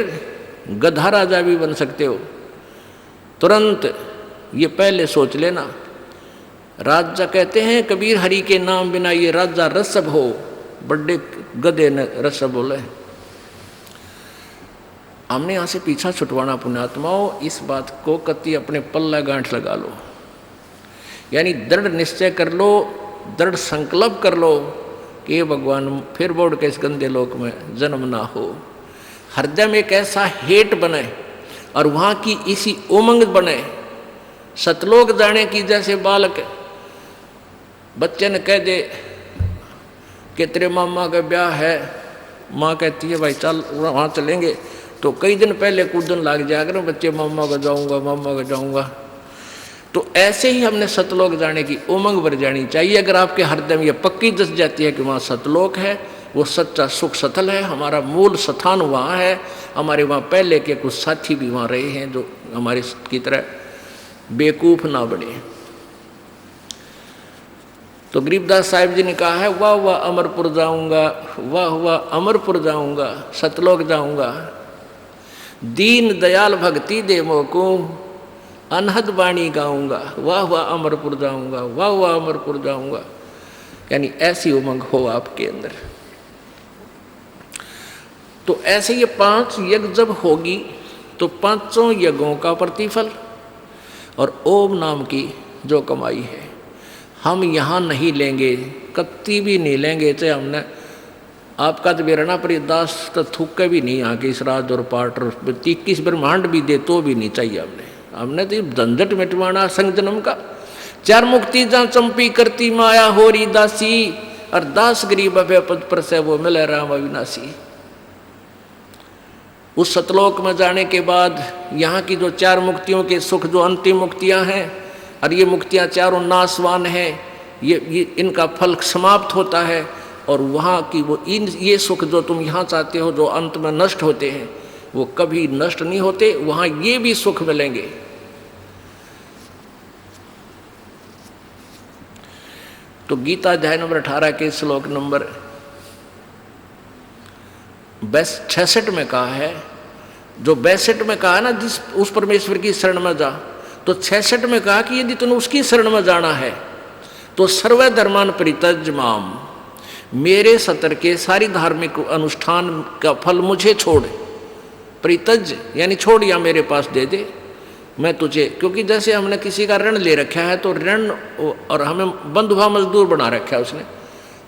गधा राजा भी बन सकते हो। तुरंत ये पहले सोच लेना। राजा कहते हैं कबीर हरि के नाम बिना ये राजा रसब हो, बड़े गधे ने रसब बोले। हमने यहाँ से पीछा छुटवाना पुण्यात्माओं, इस बात को कति अपने पल्ला गांठ लगा लो, यानी दृढ़ निश्चय कर लो, दृढ़ संकल्प कर लो कि ये भगवान फिर बोर्ड के इस गंदे लोक में जन्म ना हो। हृदय में एक ऐसा हेट बने और वहाँ की इसी उमंग बने। सतलोक जाने की, जैसे बालक बच्चे ने कह दे कि तेरे मामा का ब्याह है, माँ कहती है भाई चल वहाँ चलेंगे, तो कई दिन पहले कूदन लग जाया करो बच्चे, मामा का जाऊँगा, मामा का जाऊँगा। तो ऐसे ही हमने सतलोक जाने की उमंग भर जानी चाहिए। अगर आपके हृदय में ये पक्की दस जाती है कि वहाँ सतलोक है, वो सच्चा सुख सतल है, हमारा मूल स्थान वहाँ है, हमारे वहाँ पहले के कुछ साथी भी वहाँ रहे हैं जो हमारे की तरह बेवकूफ़ ना बने। तो गरीबदास साहिब जी ने कहा है, वाह वाह अमरपुर जाऊँगा, वाह वाह अमरपुर जाऊँगा, सतलोक जाऊँगा, दीन दयाल भक्ति दे मोको, अनहद वाणी गाऊंगा, वाह वाह अमरपुर जाऊंगा, वाह वाह अमरपुर जाऊंगा। यानी ऐसी उमंग हो आपके अंदर। तो ऐसे ये 5 यज्ञ जब होगी तो 5 यज्ञों का प्रतिफल और ओम नाम की जो कमाई है हम यहाँ नहीं लेंगे, कत्ती भी नहीं लेंगे। चाहे हमने आपका तो बेरना पर दास तो थूके भी नहीं आके इस राज और पाठ 21 ब्रह्मांड भी दे तो भी नहीं चाहिए। हमने तो झंझट मिटवाना संग जन्म का। 4 मुक्ति जहाँ चंपी करती माया होरी दासी, और दास गरीब अभय पद पर से वो मिले राम अविनाशी। उस सतलोक में जाने के बाद यहाँ की जो 4 मुक्तियों के सुख, जो अंतिम मुक्तियाँ हैं, और ये मुक्तियाँ चारों नाशवान हैं, ये इनका फल समाप्त होता है। और वहाँ की वो ये सुख जो तुम यहाँ चाहते हो, जो अंत में नष्ट होते हैं, वो कभी नष्ट नहीं होते, वहाँ ये भी सुख मिलेंगे। तो गीता अध्याय नंबर 18 के श्लोक नंबर 66 में कहा है, जो 62 में कहा ना जिस उस परमेश्वर की शरण में जा, तो 66 में कहा कि यदि तुमने उसकी शरण में जाना है तो सर्व धर्मान परित्यज्य माम, मेरे सतर के सारी धार्मिक अनुष्ठान का फल मुझे छोड़। परित्यज्य यानी छोड़, या मेरे पास दे दे, मैं तुझे, क्योंकि जैसे हमने किसी का ऋण ले रखा है तो ऋण, और हमें बंधुआ मजदूर बना रखा है उसने,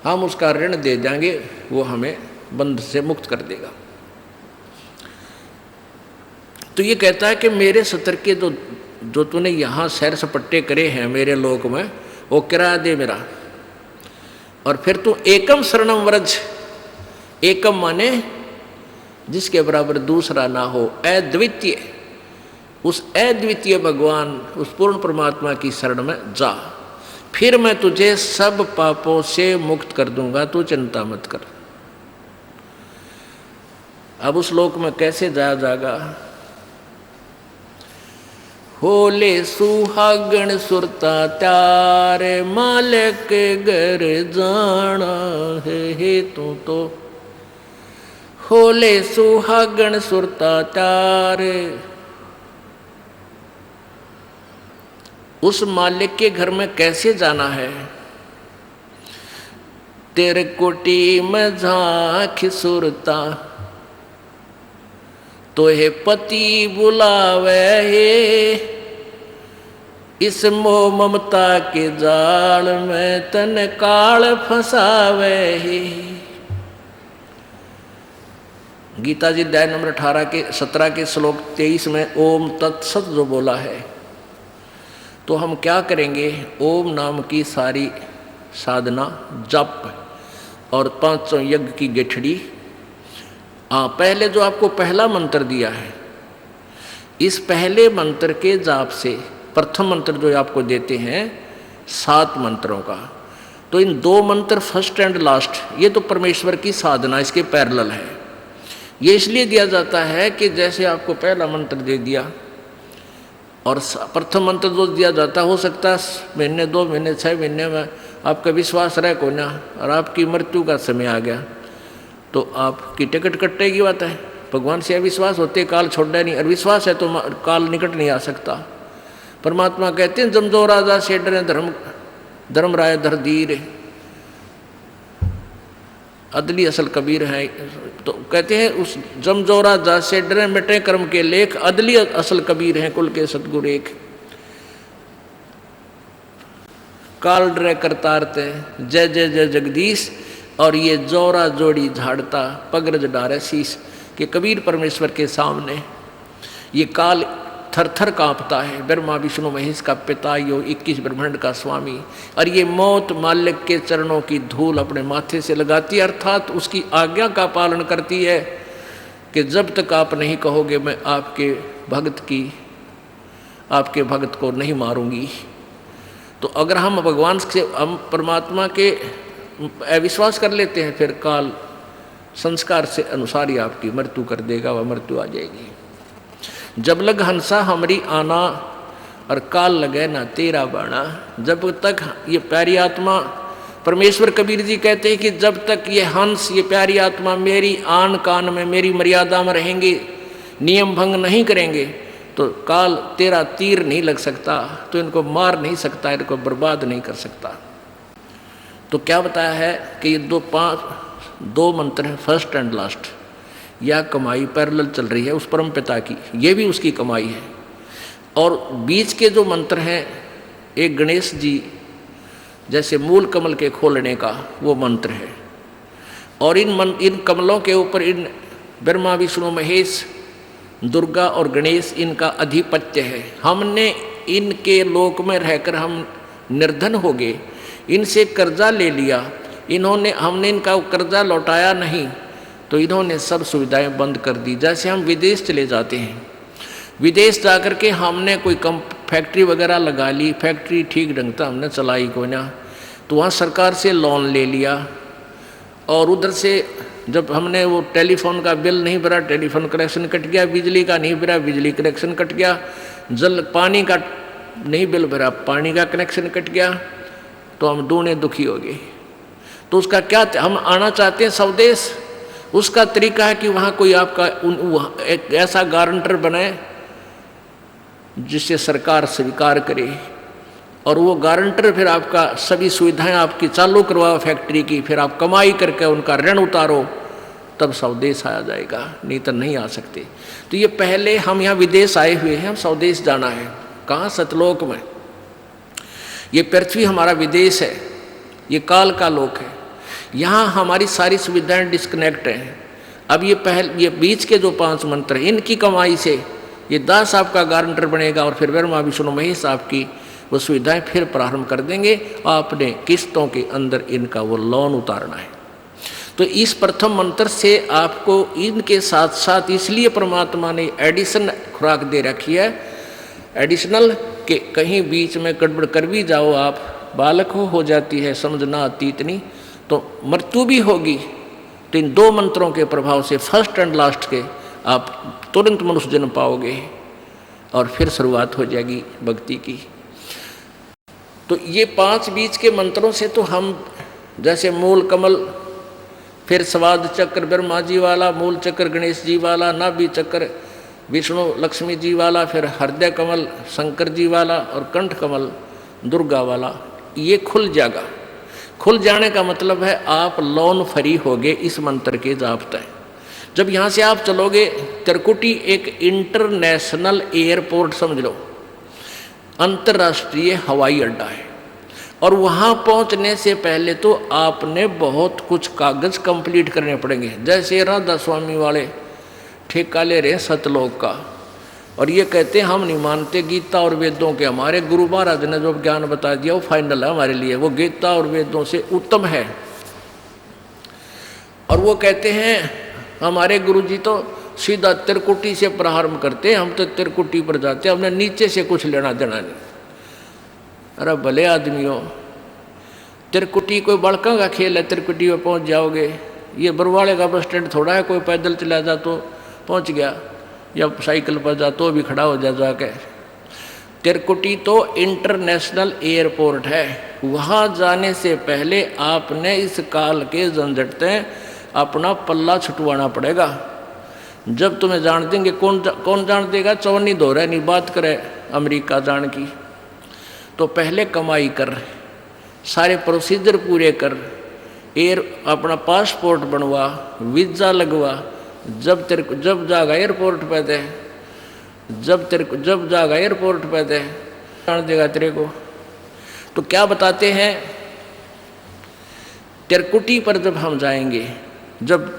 हम उसका ऋण दे देंगे, वो हमें बंध से मुक्त कर देगा। तो ये कहता है कि मेरे सतर के जो तूने यहाँ सैर सपट्टे करे हैं मेरे लोक में, वो किराया दे मेरा, और फिर तू एकम शरणम व्रज। एकम माने जिसके बराबर दूसरा ना हो, अद्वितीय, उस अद्वितीय भगवान, उस पूर्ण परमात्मा की शरण में जा, फिर मैं तुझे सब पापों से मुक्त कर दूंगा, तू चिंता मत कर। अब उस लोक में कैसे जाया जाएगा? होले सुहागण सुरता त्यार, मालिक घर जाना है तू तो। होले सुहागण सुरता त्यार, उस मालिक के घर में कैसे जाना है? तेरे कोटी में झांक सुरता, तो हे पति बुलावे हे, इस मोह ममता के जाल में तन काल फंसावे ही। गीता जी अध्याय नंबर 17 के श्लोक 23 में ओम तत्सत जो बोला है, तो हम क्या करेंगे? ओम नाम की सारी साधना, जप और 500 यज्ञ की गेठड़ी। पहले जो आपको पहला मंत्र दिया है, इस पहले मंत्र के जाप से, प्रथम मंत्र जो आपको देते हैं 7 मंत्रों का, तो इन 2 मंत्र फर्स्ट एंड लास्ट, ये तो परमेश्वर की साधना इसके पैरेलल है। ये इसलिए दिया जाता है कि जैसे आपको पहला मंत्र दे दिया और प्रथम मंत्र जो दिया जाता, हो सकता है महीने 2 महीने 6 महीने में आपका विश्वास रहे को ना, और आपकी मृत्यु का समय आ गया तो आपकी टिकट कटने की बात है। भगवान से अविश्वास होते काल छोड़ना नहीं, और विश्वास है तो काल निकट नहीं आ सकता। परमात्मा कहते हैं जमजो राजा से डरे धर्म राय धर धीर, अदली असल कबीर है। तो कहते हैं उस जमजो राजा से डरे मिटे कर्म के लेख, अदली असल कबीर है कुल के सतगुरु एक। काल डरे करतारते जय जय जय जगदीश, और ये जोरा जोड़ी झाड़ता पगरज डारे शीश। कि कबीर परमेश्वर के सामने ये काल थर थर कांपता है। ब्रह्मा विष्णु महेश का पिता, यो 21 ब्रह्मांड का स्वामी, और ये मौत मालिक के चरणों की धूल अपने माथे से लगाती है, अर्थात उसकी आज्ञा का पालन करती है कि जब तक आप नहीं कहोगे मैं आपके भगत को नहीं मारूंगी। तो अगर हम भगवान से, हम परमात्मा के अविश्वास कर लेते हैं, फिर काल संस्कार से अनुसार ही आपकी मृत्यु कर देगा, वह मृत्यु आ जाएगी। जब लग हंसा हमारी आना, और काल लगे ना तेरा बाणा। जब तक ये प्यारी आत्मा, परमेश्वर कबीर जी कहते हैं कि जब तक ये हंस, ये प्यारी आत्मा मेरी आन कान में, मेरी मर्यादा में रहेंगे, नियम भंग नहीं करेंगे, तो काल तेरा तीर नहीं लग सकता, तो इनको मार नहीं सकता, इनको बर्बाद नहीं कर सकता। तो क्या बताया है कि ये 2 मंत्र हैं फर्स्ट एंड लास्ट। यह कमाई पैरेलल चल रही है उस परम पिता की, ये भी उसकी कमाई है। और बीच के जो मंत्र हैं, एक गणेश जी जैसे मूल कमल के खोलने का वो मंत्र है, और इन कमलों के ऊपर इन ब्रह्मा विष्णु महेश दुर्गा और गणेश इनका अधिपत्य है। हमने इनके लोक में रहकर हम निर्धन हो गए, इनसे कर्जा ले लिया, हमने इनका कर्जा लौटाया नहीं, तो इन्होंने सब सुविधाएं बंद कर दी। जैसे हम विदेश चले जाते हैं, विदेश जाकर के हमने कोई फैक्ट्री वगैरह लगा ली, फैक्ट्री ठीक ढंग से हमने चलाई को ना, तो वहाँ सरकार से लोन ले लिया, और उधर से जब हमने वो टेलीफोन का बिल नहीं भरा, टेलीफोन कनेक्शन कट गया, बिजली का नहीं भरा, बिजली कनेक्शन कट गया, पानी का नहीं बिल भरा, पानी का कनेक्शन कट गया, तो हम दोनों दुखी हो गए। तो उसका क्या, हम आना चाहते हैं स्वदेश, उसका तरीका है कि वहाँ कोई आपका एक ऐसा गारंटर बनाए जिससे सरकार स्वीकार करे, और वो गारंटर फिर आपका सभी सुविधाएं आपकी चालू करवाओ फैक्ट्री की, फिर आप कमाई करके उनका ऋण उतारो, तब स्वदेश आया जाएगा, नहीं तो नहीं आ सकते। तो ये पहले हम यहाँ विदेश आए हुए हैं, हम स्वदेश जाना है। कहाँ? सतलोक में। ये पृथ्वी हमारा विदेश है, ये काल का लोक है। यहाँ हमारी सारी सुविधाएं डिस्कनेक्ट हैं। अब ये बीच के जो 5 मंत्र हैं, इनकी कमाई से ये दास आपका गारंटर बनेगा, और फिर ब्रह्मा विष्णु महेश आपकी वो सुविधाएं फिर प्रारंभ कर देंगे। आपने किस्तों के अंदर इनका वो लोन उतारना है। तो इस प्रथम मंत्र से आपको इनके साथ साथ इसलिए परमात्मा ने एडिशन खुराक दे रखी है, एडिशनल, कि कहीं बीच में गड़बड़ कर भी जाओ, आप बालक हो जाती है समझना आती इतनी, तो मृत्यु भी होगी। तो इन 2 मंत्रों के प्रभाव से फर्स्ट एंड लास्ट के आप तुरंत मनुष्य जन्म पाओगे, और फिर शुरुआत हो जाएगी भक्ति की। तो ये 5 बीच के मंत्रों से तो हम जैसे मूल कमल, फिर स्वाद चक्र ब्रह्मा जी वाला, मूल चक्र गणेश जी वाला, नाभि चक्र विष्णु लक्ष्मी जी वाला, फिर हृदय कमल शंकर जी वाला, और कंठ कमल दुर्गा वाला, ये खुल जाएगा। खुल जाने का मतलब है आप लोन फ्री होगे इस मंत्र के जाप तय। जब यहाँ से आप चलोगे, त्रिकुटी एक इंटरनेशनल एयरपोर्ट समझ लो। अंतर्राष्ट्रीय हवाई अड्डा है। और वहाँ पहुँचने से पहले तो आपने बहुत कुछ कागज़ कंप्लीट करने पड़ेंगे। जैसे राधा स्वामी वाले ठेका ले रहे हैं सतलोक का, और ये कहते हैं हम नहीं मानते गीता और वेदों के, हमारे गुरु महाराज ने जो ज्ञान बता दिया वो फाइनल है हमारे लिए, वो गीता और वेदों से उत्तम है। और वो कहते हैं हमारे गुरुजी तो सीधा त्रिकुटी से प्रारंभ करते हैं, हम तो त्रिकुटी पर जाते हैं, हमने नीचे से कुछ लेना देना नहीं। अरे भले आदमियों, त्रिकुटी कोई बड़का का खेल है, त्रिकुटी में पहुंच जाओगे। ये बरवाड़े का बस स्टैंड थोड़ा है, कोई पैदल चला जा तो पहुंच गया, या साइकिल पर जा तो भी खड़ा हो जा जाके। त्रिकुटी तो इंटरनेशनल एयरपोर्ट है, वहाँ जाने से पहले आपने इस काल के झंझट से अपना पल्ला छुटवाना पड़ेगा। जब तुम्हें जान देंगे, कौन जान देगा, चौनी दो रहा नहीं बात करे अमेरिका जान की, तो पहले कमाई कर, सारे प्रोसीजर पूरे कर, अपना पासपोर्ट बनवा, वीज़ा लगवा, जब जाएगा एयरपोर्ट पे दे, जब जाएगा एयरपोर्ट पे दे जान देगा तेरे को। तो क्या बताते हैं, त्रिकुटी पर जब हम जाएंगे, जब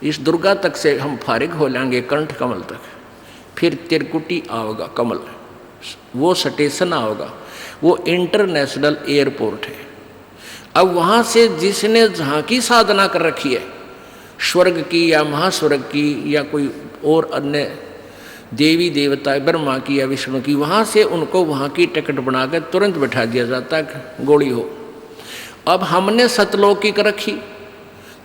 इस दुर्गा तक से हम फारिग हो लेंगे कंठ कमल तक, फिर त्रिकुटी आओगा कमल, वो स्टेशन आओगा, वो इंटरनेशनल एयरपोर्ट है। अब वहाँ से जिसने जहाँ की साधना कर रखी है, स्वर्ग की या महास्वर्ग की या कोई और अन्य देवी देवता ब्रह्मा की या विष्णु की, वहाँ से उनको वहाँ की टिकट बनाकर तुरंत बैठा दिया जाता है, गोली हो। अब हमने सतलोक की कर रखी,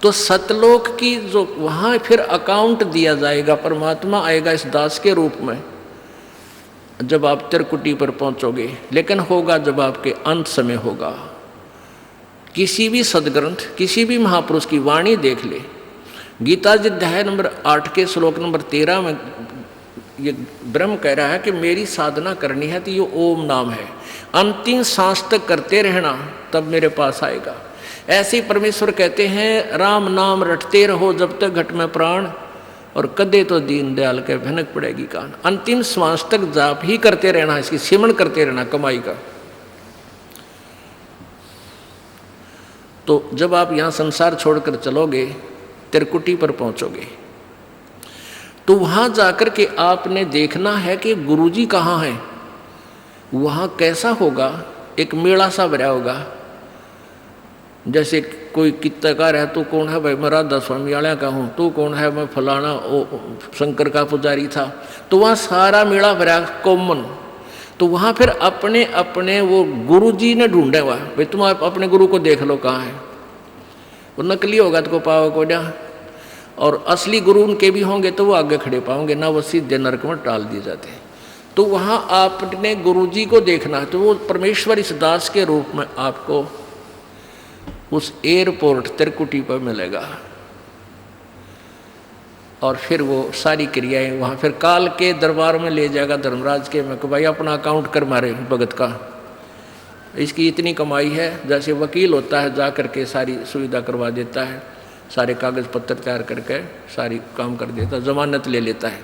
तो सतलोक की जो वहाँ फिर अकाउंट दिया जाएगा, परमात्मा आएगा इस दास के रूप में जब आप त्रिकुटी पर पहुँचोगे। लेकिन होगा जब आपके अंत समय होगा। किसी भी सदग्रंथ, किसी भी महापुरुष की वाणी देख ले, गीता जी अध्याय नंबर 8 के श्लोक नंबर 13 में ये ब्रह्म कह रहा है कि मेरी साधना करनी है तो ये ओम नाम है, अंतिम सांस तक करते रहना तब मेरे पास आएगा। ऐसे ही परमेश्वर कहते हैं राम नाम रटते रहो जब तक घट में प्राण, और कदे तो दीन दयाल के भनक पड़ेगी कान। अंतिम श्वास तक जाप ही करते रहना, इसकी सिमरण करते रहना कमाई का। तो जब आप यहाँ संसार छोड़कर चलोगे, त्रिकुटी पर पहुँचोगे, तो वहाँ जाकर के आपने देखना है कि गुरुजी कहाँ हैं। वहाँ कैसा होगा, एक मेला सा भरा होगा। जैसे कोई कित्तकार है, तो कौन है भाई, मैं राधा स्वामी वाला का हूँ, तो कौन है, मैं फलाना ओ शंकर का पुजारी था। तो वहाँ सारा मेला भरा कॉमन। तो वहाँ फिर अपने अपने वो गुरुजी ने ढूंढे हुआ, भाई तुम अपने गुरु को देख लो कहाँ है। वो नकली होगा तो को पाओ को जा, और असली गुरु उनके भी होंगे तो वो आगे खड़े पाओगे ना, वो सीधे नरक में टाल दिए जाते हैं। तो वहाँ आपने गुरुजी को देखना है, तो वो परमेश्वर इस दास के रूप में आपको उस एयरपोर्ट त्रिकुटी पर मिलेगा। और फिर वो सारी क्रियाएं वहाँ फिर काल के दरबार में ले जाएगा, धर्मराज के में, भाई अपना अकाउंट कर मारे भगत का, इसकी इतनी कमाई है। जैसे वकील होता है, जा करके सारी सुविधा करवा देता है, सारे कागज़ पत्र तैयार करके सारी काम कर देता है, जमानत ले लेता है,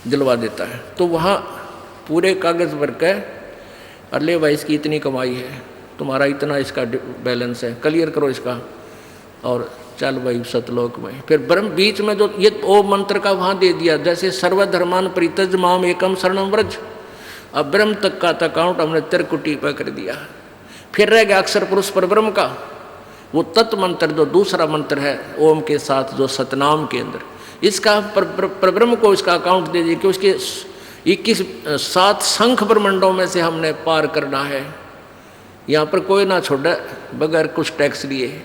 दिलवा देता है। तो वहाँ पूरे कागज़ भर के, अरे भाई इसकी इतनी कमाई है, तुम्हारा इतना इसका बैलेंस है, क्लियर करो इसका, और चल भाई सतलोक में। फिर ब्रह्म बीच में जो ये ओम मंत्र का वहाँ दे दिया, जैसे सर्वधर्मान परित्यज माम एकम शरणम व्रज। अब ब्रह्म तक का अकाउंट हमने त्रिकुटी पर कर दिया। फिर रह गया अक्षर पुरुष पर ब्रह्म का, वो तत्व मंत्र जो दूसरा मंत्र है ओम के साथ, जो सतनाम के अंदर, इसका पर ब्रह्म को इसका अकाउंट दे दिया कि उसके 7 शंख ब्रह्मंडों में से हमने पार करना है, यहाँ पर कोई ना छोड़े बगैर कुछ टैक्स लिए,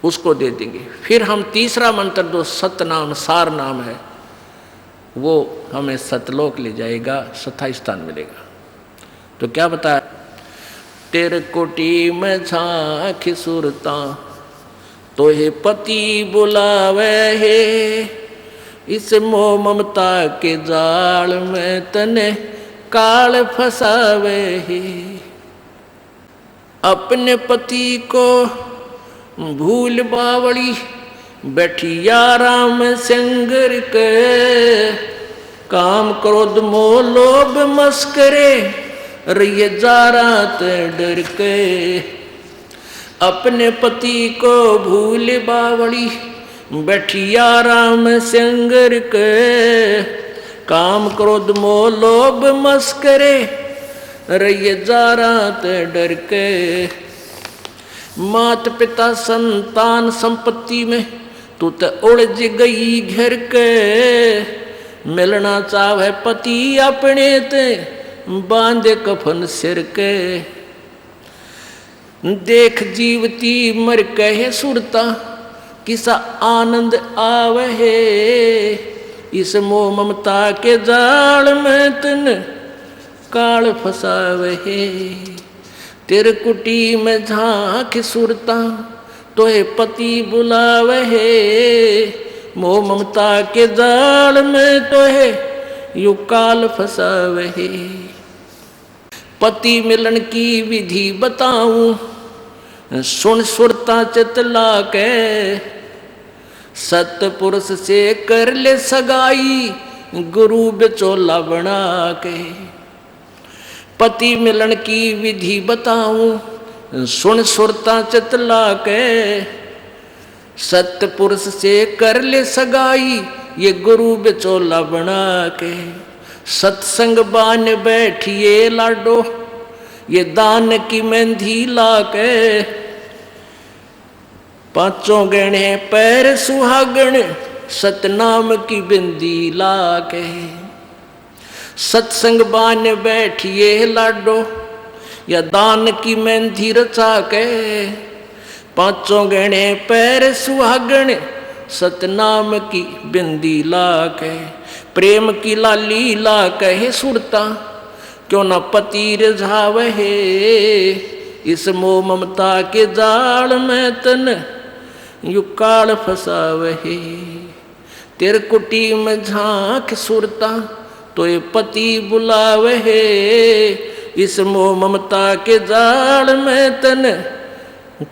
उसको दे देंगे। फिर हम तीसरा मंत्र जो सतनाम सार नाम है, वो हमें सतलोक ले जाएगा, स्थायी स्थान मिलेगा। तो क्या बताया, त्रिकुटी में झांक सुरता तो हे पति बुलावे है, इस मोह ममता के जाल में तने काल फसावे है। अपने पति को भूल बावड़ी बैठी आराम संगर के, काम क्रोध मोह लोभ मस्करे रहिए जा रात डर के। अपने पति को भूल बावड़ी बैठी आराम संगर के। काम क्रोध मोह लोभ मस्करे रहिए जा रात डर के। मात पिता संतान संपत्ति में तू तो उलझ गई घर के। मिलना चाहे पति अपने ते बांधे कफन सिर के। देख जीवती मर कहे सुरता किसा आनंद आवे। इस मोह ममता के जाल में तन काल फसावे। तेरे कुटी में झांक सुरता तोहे पति बुलावे। मोह ममता के जाल में तोहे यू काल फसावे। पति मिलन की विधि बताऊं सुन सुरता चितला के। सतपुरुष से कर ले सगाई गुरु बिचौला बना के। पति मिलन की विधि बताऊं सुन सुरता चितला के। सतपुरुष से कर ले सगाई ये गुरु बिचौला बना के। सत्संग बान बैठिए लाडो ये दान की मेहंदी लाके। पांचों गहने पैर सुहागण सतनाम की बिंदी लाके। सत्संग बान बैठिए लाडो या दान की मेहंदी रचा के। पांचों गहने पैर सुहागण सतनाम की बिंदी लाके। प्रेम की लाली ला कहे सुरता क्यों न पति रिझावे। इस मोह ममता के जाल में तन यू काल फसावे। तेरे कुटी में झांक सुरता तो ये पति बुलावे। इस मोह ममता के जाल में तन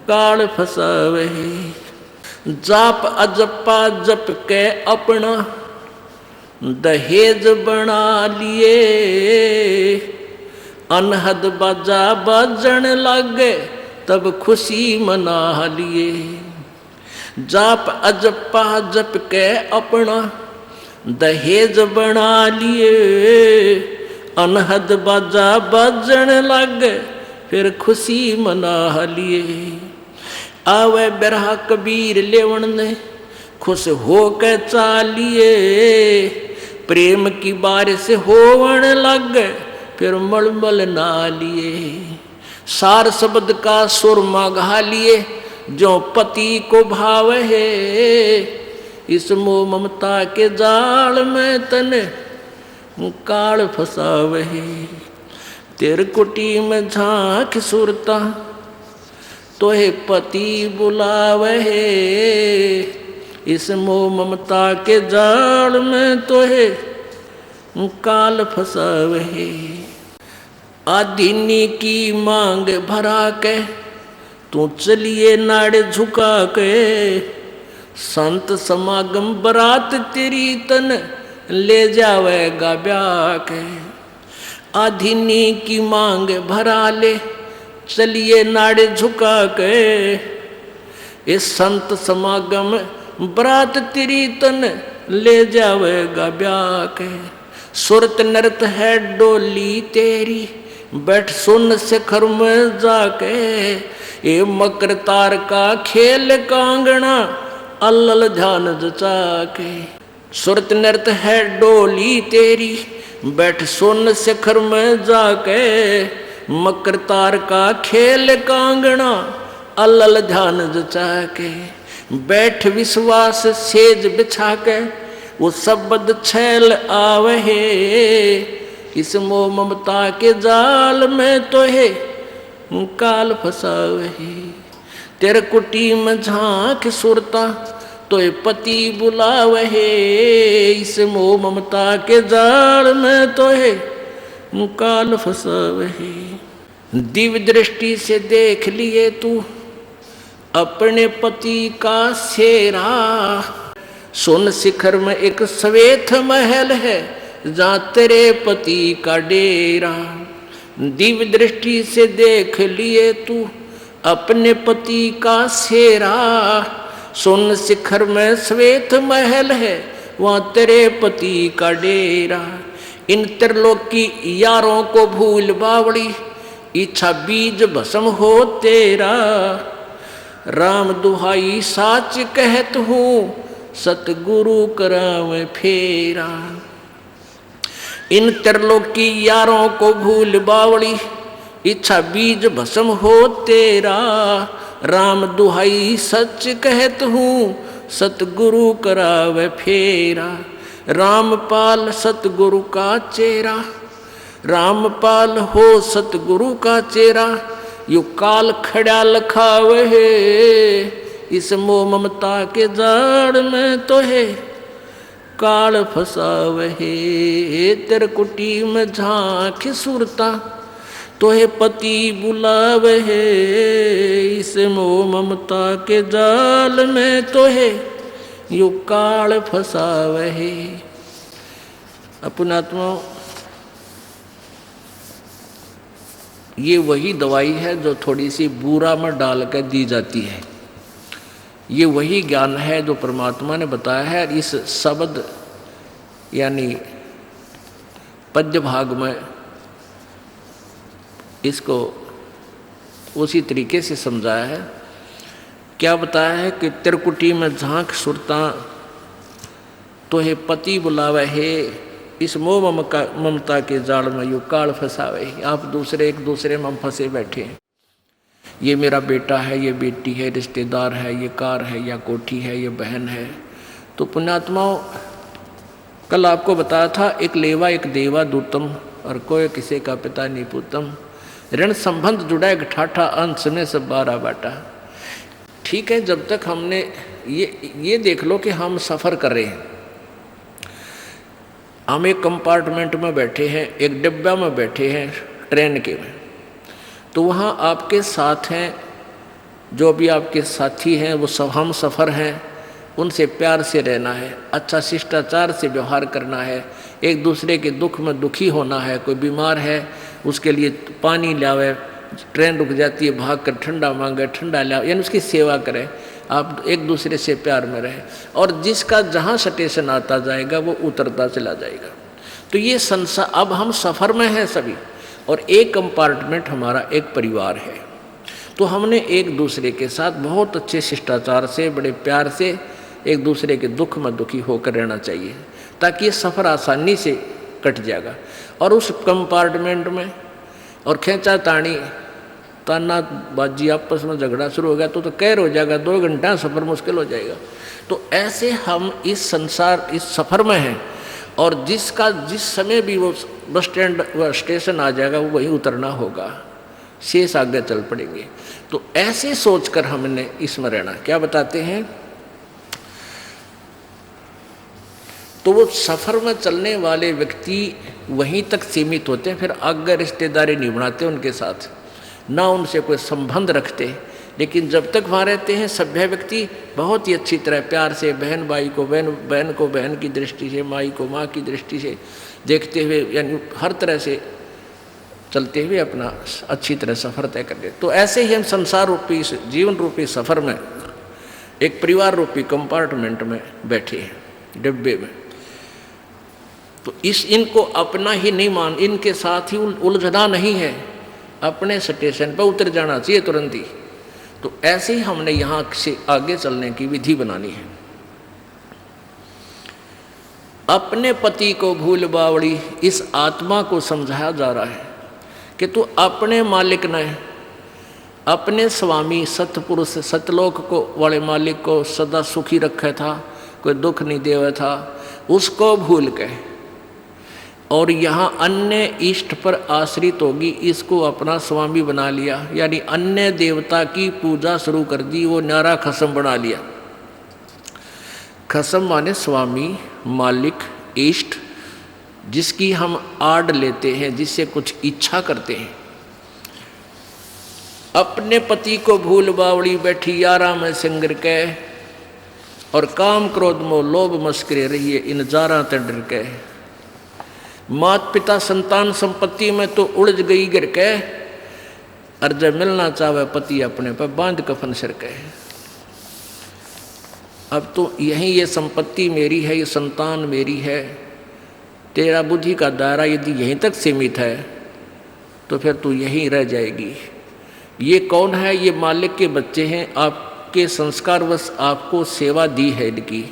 काल फसावे। जाप अजपा जप के अपना दहेज बना लिए। अनहद बाजा बाजन लागे तब खुशी मना लिए। जाप अजपा जप के अपना दहेज बना लिए। अनहद बाजा बाजन लागे फिर खुशी मना लिए। आवे बिरहा कबीर लेवन ने खुश हो के चालिए। प्रेम की बारिश होवन लग फिर मलमल ना लिए। सार शब्द का सुरमा गा लिए जो पति को भाव है। इस मोह ममता के जाल में तने काल फसावे। तेरे कुटी में झांक सुरता तोहे पति बुलावे। इस मोह ममता के जाल में तोहे काल फसावे। आधीनी की मांग भरा के तू चलिए नाड़े झुका के। संत समागम बरात तेरी तन ले जावेगा ब्याह के। आधीनी की मांग भरा ले चलिए नाड़े झुका के। इस संत समागम बरात तेरी तन ले जावेगा ब्याह के। सुरत नृत है डोली तेरी बैठ सुन शिखर में जाके। ये मकर तार का खेल कांगना अल्लल ध्यान जचा के। सुरत नृत है डोली तेरी बैठ सुन शिखर में जाके। मकर तार का खेल कांगना अल्लल ध्यान जचा के। बैठ विश्वास सेज बिछा के वो शब्द छैल आवे। इस मोह ममता के जाल में तो है काल फसावे। तेरे कुटी में झांक सुरता तो ये पति बुलावे। इस मोह ममता के जाल में तो है काल फसावे। दिव्य दृष्टि से देख लिए तू अपने पति का सेरा। सुन शिखर में एक श्वेत महल है जहाँ तेरे पति का डेरा। दिव्य दृष्टि से देख लिए तू अपने पति का सेरा। सोन शिखर में श्वेत महल है, वहाँ तेरे पति का डेरा। इन त्रिलोकी यारों को भूल बावड़ी, इच्छा बीज भस्म हो तेरा। राम दुहाई साच कहत हूँ, सतगुरु करावे फेरा। इन त्रिलोकी यारों को भूल बावड़ी, इच्छा बीज भस्म हो तेरा। राम दुहाई सच कहत हूँ, सतगुरु करावे फेरा। रामपाल सतगुरु का चेरा, रामपाल हो सतगुरु का चेरा। यू काल खड़ा लखावे है, इस मोह ममता के जाड़ में तो है काल फसावे है। तेरे कुटी में झांक सुरता, तो है पति बुलावे है, इस मोह ममता के जाल में तो है यू काल फसावे है। अपनात्मा, ये वही दवाई है जो थोड़ी सी बूरा में डाल कर दी जाती है। ये वही ज्ञान है जो परमात्मा ने बताया है। इस शब्द यानी पद्य भाग में इसको उसी तरीके से समझाया है। क्या बताया है कि त्रिकुटी में झांक सुरता, तो है पति बुलावे है, इस मोह ममता के जाल में यू काल फंसावे। आप दूसरे एक दूसरे में फंसे बैठे हैं। ये मेरा बेटा है, ये बेटी है, रिश्तेदार है, ये कार है या कोठी है, ये बहन है। तो पुण्यात्माओं, कल आपको बताया था एक लेवा एक देवा दूतम, और कोई किसी का पिता नहीं पूतम। ऋण संबंध जुड़ा एक ठाठा, अंश में सब 12 बाटा। ठीक है, जब तक हमने ये देख लो कि हम सफ़र कर रहे हैं, हम एक कंपार्टमेंट में बैठे हैं, एक डिब्बा में बैठे हैं ट्रेन के में, तो वहाँ आपके साथ हैं जो भी आपके साथी हैं, वो सब हम सफ़र हैं। उनसे प्यार से रहना है, अच्छा शिष्टाचार से व्यवहार करना है, एक दूसरे के दुख में दुखी होना है। कोई बीमार है उसके लिए पानी लावे, ट्रेन रुक जाती है भाग कर ठंडा मांगे, ठंडा लावे, यानी उसकी सेवा करें। आप एक दूसरे से प्यार में रहें, और जिसका जहाँ स्टेशन आता जाएगा वो उतरता चला जाएगा। तो ये संसार, अब हम सफ़र में हैं सभी, और एक कंपार्टमेंट हमारा एक परिवार है। तो हमने एक दूसरे के साथ बहुत अच्छे शिष्टाचार से, बड़े प्यार से एक दूसरे के दुख में दुखी होकर रहना चाहिए, ताकि ये सफ़र आसानी से कट जाएगा। और उस कंपार्टमेंट में और खींचा तानी ताना बाजी आपस में झगड़ा शुरू हो गया तो कहर हो जाएगा, 2 घंटा सफ़र मुश्किल हो जाएगा। तो ऐसे हम इस संसार, इस सफ़र में हैं, और जिसका जिस समय भी वो बस स्टैंड व स्टेशन आ जाएगा वो वहीं उतरना होगा, शेष आगे चल पड़ेंगे। तो ऐसे सोचकर हमने इसमें रहना। क्या बताते हैं, तो वो सफ़र में चलने वाले व्यक्ति वहीं तक सीमित होते हैं, फिर आगे रिश्तेदारी नहीं बनाते उनके साथ, ना उनसे कोई संबंध रखते। लेकिन जब तक वहाँ रहते हैं सभ्य व्यक्ति बहुत ही अच्छी तरह प्यार से बहन भाई को बहन को बहन की दृष्टि से, माई को माँ की दृष्टि से देखते हुए, यानी हर तरह से चलते हुए अपना अच्छी तरह सफ़र तय कर ले। तो ऐसे ही हम संसार रूपी, जीवन रूपी सफ़र में एक परिवार रूपी कंपार्टमेंट में बैठे हैं, डिब्बे में। तो इनको अपना ही नहीं मान, इनके साथ ही उलझना नहीं है, अपने स्टेशन पर उतर जाना चाहिए तुरंत ही। तो ऐसे ही हमने यहाँ से आगे चलने की विधि बनानी है। अपने पति को भूल बावड़ी, इस आत्मा को समझाया जा रहा है कि तू अपने मालिक ने, अपने स्वामी सतपुरुष सतलोक को वाले मालिक को सदा सुखी रखा था, कोई दुख नहीं देवा था, उसको भूल के और यहाँ अन्य इष्ट पर आश्रित होगी, इसको अपना स्वामी बना लिया, यानी अन्य देवता की पूजा शुरू कर दी, वो न्यारा खसम बना लिया। खसम माने स्वामी, मालिक, इष्ट, जिसकी हम आड़ लेते हैं, जिससे कुछ इच्छा करते हैं। अपने पति को भूल बावड़ी बैठी यारा में सिंगर के, और काम क्रोध मोह लोभ मस्करे रहिए इन जारा ते डर के। मात पिता संतान संपत्ति में तो उलझ गई गिर के, और जब मिलना चाहे पति अपने पर बांध कफन सिर के। अब तो यही ये संपत्ति मेरी है, ये संतान मेरी है, तेरा बुद्धि का दायरा यदि यहीं तक सीमित है तो फिर तू यहीं रह जाएगी। ये कौन है? ये मालिक के बच्चे हैं, आपके संस्कारवश आपको सेवा दी है इनकी।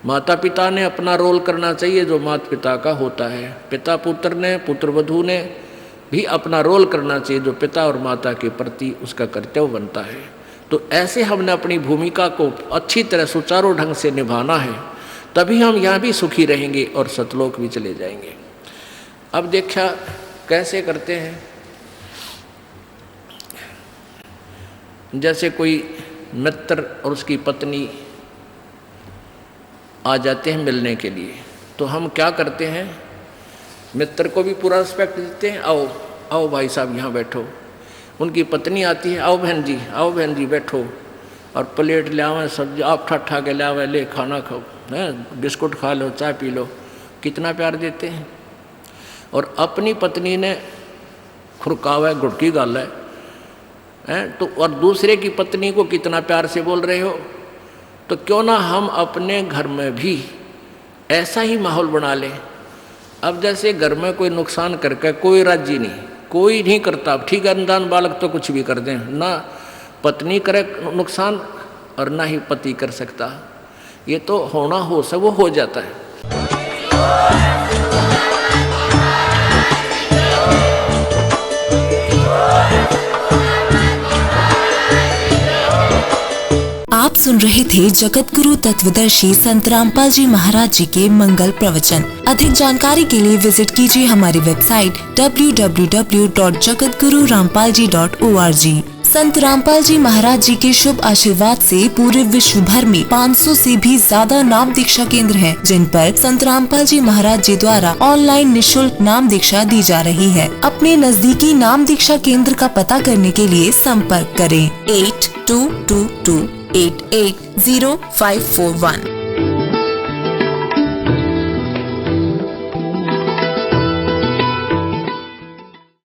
माता पिता ने अपना रोल करना चाहिए जो माता पिता का होता है, पिता पुत्र ने, पुत्र वधू ने भी अपना रोल करना चाहिए जो पिता और माता के प्रति उसका कर्तव्य बनता है। तो ऐसे हमने अपनी भूमिका को अच्छी तरह सुचारू ढंग से निभाना है, तभी हम यहाँ भी सुखी रहेंगे और सतलोक भी चले जाएंगे। अब देखा कैसे करते हैं, जैसे कोई मित्र और उसकी पत्नी आ जाते हैं मिलने के लिए, तो हम क्या करते हैं, मित्र को भी पूरा रिस्पेक्ट देते हैं, आओ आओ भाई साहब यहाँ बैठो। उनकी पत्नी आती है, आओ बहन जी बैठो, और प्लेट ले आवे, सब्जी आप ठा के ले आवे, ले खाना खाओ, हैं बिस्कुट खा लो, चाय पी लो, कितना प्यार देते हैं। और अपनी पत्नी ने खुरकावा है, गुड़की गाल है तो, और दूसरे की पत्नी को कितना प्यार से बोल रहे हो। तो क्यों ना हम अपने घर में भी ऐसा ही माहौल बना लें। अब जैसे घर में कोई नुकसान करके कोई राजी नहीं, कोई नहीं करता, अब ठीक है अनजान बालक तो कुछ भी कर दें, ना पत्नी करे नुकसान और ना ही पति कर सकता। ये तो होना हो सब वो हो जाता है। आप सुन रहे थे जगत गुरु तत्वदर्शी संत रामपाल जी महाराज जी के मंगल प्रवचन। अधिक जानकारी के लिए विजिट कीजिए हमारी वेबसाइट www.jagatgururampalji.org। संत रामपाल जी महाराज जी के शुभ आशीर्वाद से पूरे विश्व भर में 500 से भी ज्यादा नाम दीक्षा केंद्र हैं, जिन पर संत रामपाल जी महाराज जी द्वारा ऑनलाइन निःशुल्क नाम दीक्षा दी जा रही है। अपने नजदीकी नाम दीक्षा केंद्र का पता करने के लिए संपर्क करें 8222880541।